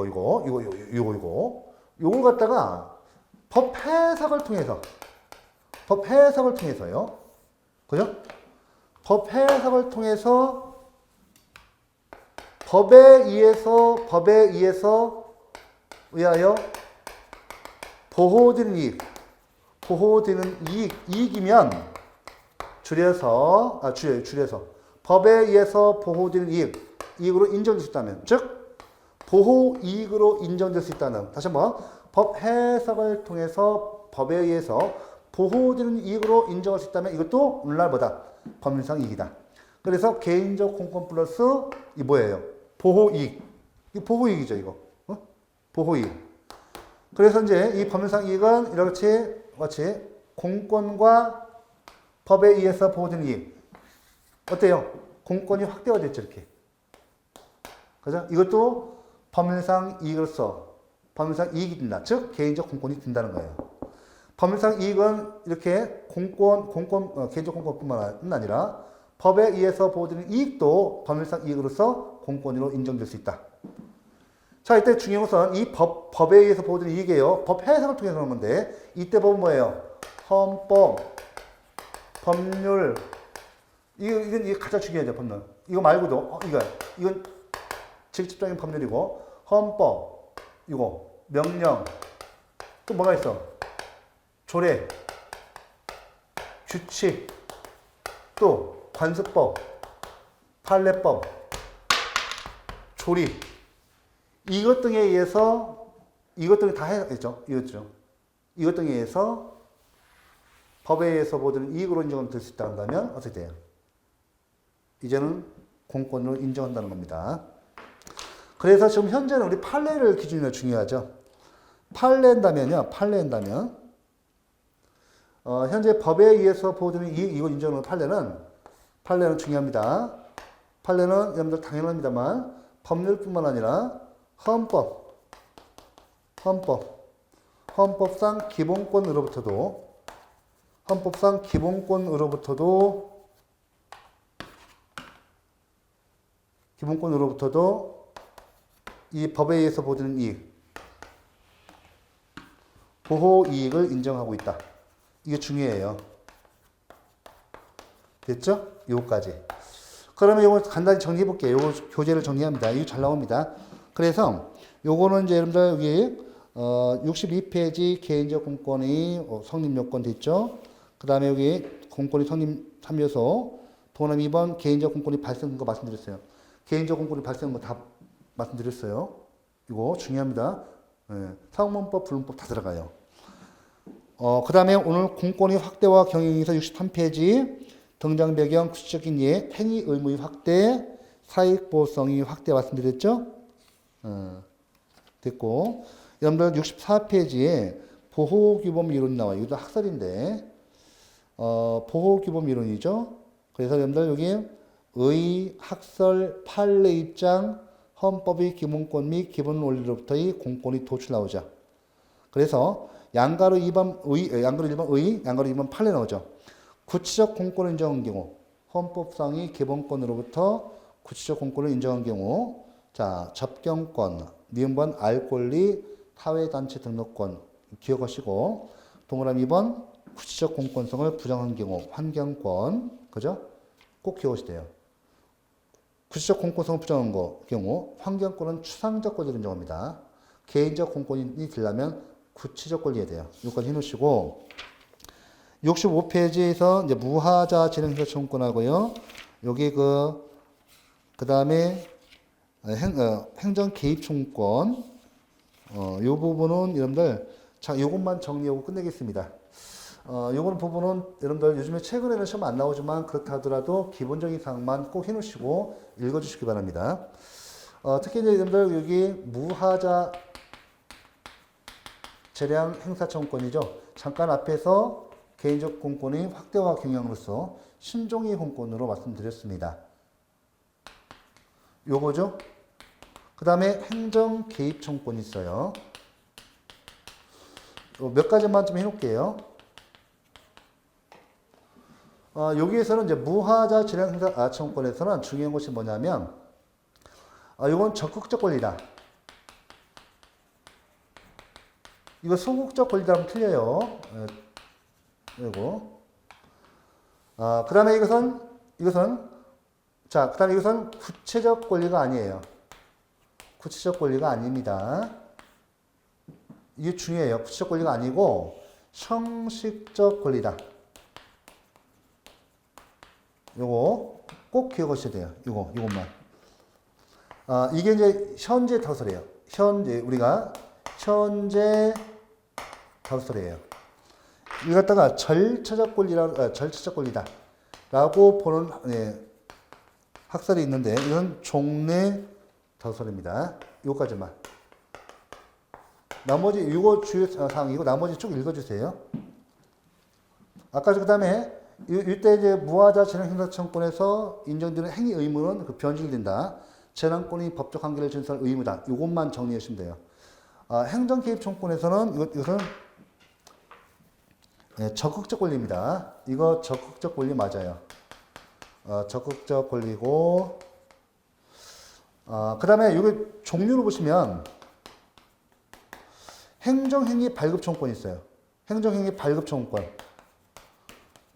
요걸 갖다가 법 해석을 통해서요. 그죠? 법 해석을 통해서 법에 의하여 보호되는 이익이면 줄여서 법에 의해서 보호되는 이익으로 인정될 수 있다면, 즉 보호 이익으로 인정될 수 있다는, 다시 한번 법 해석을 통해서 법에 의해서 보호되는 이익으로 인정할 수 있다면 이것도 오늘날 뭐다? 법률상 이익이다. 그래서 개인적 공권 플러스 이 뭐예요? 보호이익. 이 보호이익이죠, 이거. 보호이익. 그래서 이제 이 법률상 이익은 이렇게 같이 공권과 법에 의해서 보호되는 이익. 어때요? 공권이 확대화됐죠, 이렇게. 그죠? 이것도 법률상 이익으로서 법률상 이익이 된다. 즉, 개인적 공권이 된다는 거예요. 법률상 이익은 이렇게 개인적 공권뿐만 아니라 법에 의해서 보호되는 이익도 법률상 이익으로서 공권으로 인정될 수 있다. 자, 이때 중요한 것은 이 법에 의해서 보호되는 이익이에요. 법 해석을 통해서 하는 건데, 이때 법은 뭐예요? 헌법, 법률, 이건 가장 중요하죠, 법률. 이거 말고도, 이건 직접적인 법률이고, 헌법, 이거, 명령, 또 뭐가 있어? 조례, 규칙, 또 관습법, 판례법, 조립, 이것 등에 의해서 이것 등에 다 해석했죠. 이것 등에 의해서 법에 의해서 보여주는 이익으로 인정될 수 있다 한다면 어떻게 돼요? 이제는 공권으로 인정한다는 겁니다. 그래서 지금 현재는 우리 판례를 기준으로 중요하죠. 판례한다면요. 판례한다면 현재 법에 의해서 보여주는 이익, 이익을 인정하는 판례는 중요합니다. 판례는 여러분들 당연합니다만 법률뿐만 아니라 헌법상 기본권으로부터도 이 법에 의해서 보여주는 이익, 보호 이익을 인정하고 있다. 이게 중요해요. 됐죠? 요거까지. 그러면 요거 간단히 정리해 볼게요. 요거 교재를 정리합니다. 이거 잘 나옵니다. 그래서 요거는 이제 여러분들 여기 62페이지 개인적 공권의 성립 요건 됐죠? 그 다음에 여기 공권의 성립 3요소 동그라미 2번 개인적 공권이 발생한 거 말씀드렸어요. 개인적 공권이 발생한 거 다 말씀드렸어요. 이거 중요합니다. 상문법, 불문법 다 들어가요. 그 다음에 오늘 공권의 확대와 경영에서 63페이지 등장 배경, 구체적인 예, 행위 의무의 확대, 사익 보호성의 확대 말씀드렸죠? 됐고 여러분들 64페이지에 보호규범 이론이 나와요. 이것도 학설인데 보호규범 이론이죠. 그래서 여러분들 여기 의, 학설, 판례 입장, 헌법의 기본권 및 기본 원리로부터의 공권이 도출 나오죠. 그래서 양가로 2번 의, 양가로 1번 의, 양가로 2번 판례 나오죠. 구체적 공권을 인정한 경우, 헌법상의 기본권으로부터 구체적 공권을 인정한 경우, 자, 접경권, 니은번 알 권리, 사회단체 등록권 기억하시고, 동그라미 2번 구체적 공권성을 부정한 경우, 환경권, 그죠? 꼭 기억하셔야 돼요. 구체적 공권성을 부정한 경우, 환경권은 추상적 권리를 인정합니다. 개인적 공권이 되려면 구체적 권리에 돼요. 여기까지 해놓으시고, 65페이지에서 이제 무하자 진행사 청구권하고요. 여기 그 다음에 행정 개입 청구권. 요 부분은 여러분들, 자, 요것만 정리하고 끝내겠습니다. 요거는 부분은 여러분들 요즘에 최근에는 시험 안 나오지만 그렇다 하더라도 기본적인 사항만 꼭 해놓으시고 읽어주시기 바랍니다. 특히 이제 여러분들 여기 무하자 재량 행사 청구권이죠. 잠깐 앞에서 개인적 공권의 확대와 경영으로서 신종의 공권으로 말씀드렸습니다. 요거죠. 그 다음에 행정 개입 청구권이 있어요. 몇 가지만 좀 해놓을게요. 여기에서는 이제 무하자 재량 행사 청구권에서는 중요한 것이 뭐냐면, 이건 적극적 권리다. 이거 소극적 권리라면 틀려요. 그리고 그 다음에 이것은 자, 그 다음에 이것은 구체적 권리가 아니에요. 구체적 권리가 아닙니다. 이게 중요해요. 구체적 권리가 아니고 형식적 권리다. 요거 꼭 기억하셔야 돼요. 요것만. 이게 이제 현재 타설이에요. 우리가 현재 타설이에요. 이거 갖다가 절차적 권리다. 라고 보는, 학설이 있는데, 이건 종래 타설입니다. 요까지만. 나머지, 이거 주요 사항이고, 나머지 쭉 읽어주세요. 아까 그 다음에, 이때 이제 무하자 재량 행사 청구권에서 인정되는 행위 의무는 변질된다. 재량권이 법적 한계를 준수할 의무다. 이것만 정리하시면 돼요. 행정 개입 청구권에서는 이것은 적극적 권리입니다. 이거 적극적 권리 맞아요. 적극적 권리고, 그 다음에 여기 종류를 보시면 행정행위 발급 청구권이 있어요. 행정행위 발급 청구권.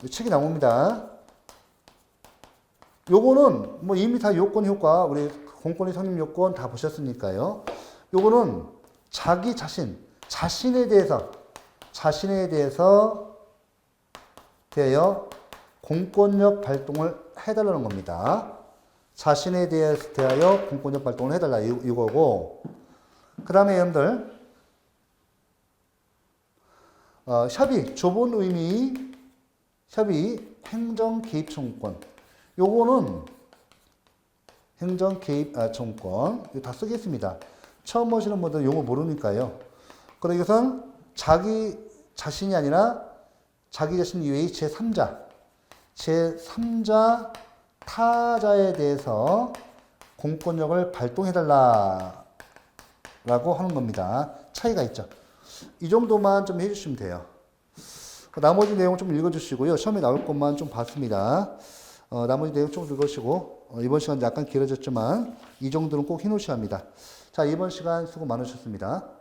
책이 나옵니다. 요거는 뭐 이미 다 요건 효과, 우리 공권의 성립 요건 다 보셨으니까요. 요거는 자기 자신에 대해서 대하여 공권력 발동을 해달라는 겁니다. 자신에 대하여 공권력 발동을 해달라 이거고, 그 다음에 여러분들 협의, 좁은 의미 협의 행정 개입 청구권. 요거는 행정 개입 청구권. 이거 다 쓰겠습니다. 처음 보시는 분들은 용어 모르니까요. 그러기 위해선 자기 자신이 아니라 자기 자신 이외의 제3자 타자에 대해서 공권력을 발동해달라 라고 하는 겁니다. 차이가 있죠. 이 정도만 좀 해주시면 돼요. 나머지 내용 좀 읽어주시고요. 시험에 나올 것만 좀 봤습니다. 나머지 내용 좀 읽으시고 이번 시간 약간 길어졌지만 이 정도는 꼭 해놓으셔야 합니다. 자, 이번 시간 수고 많으셨습니다.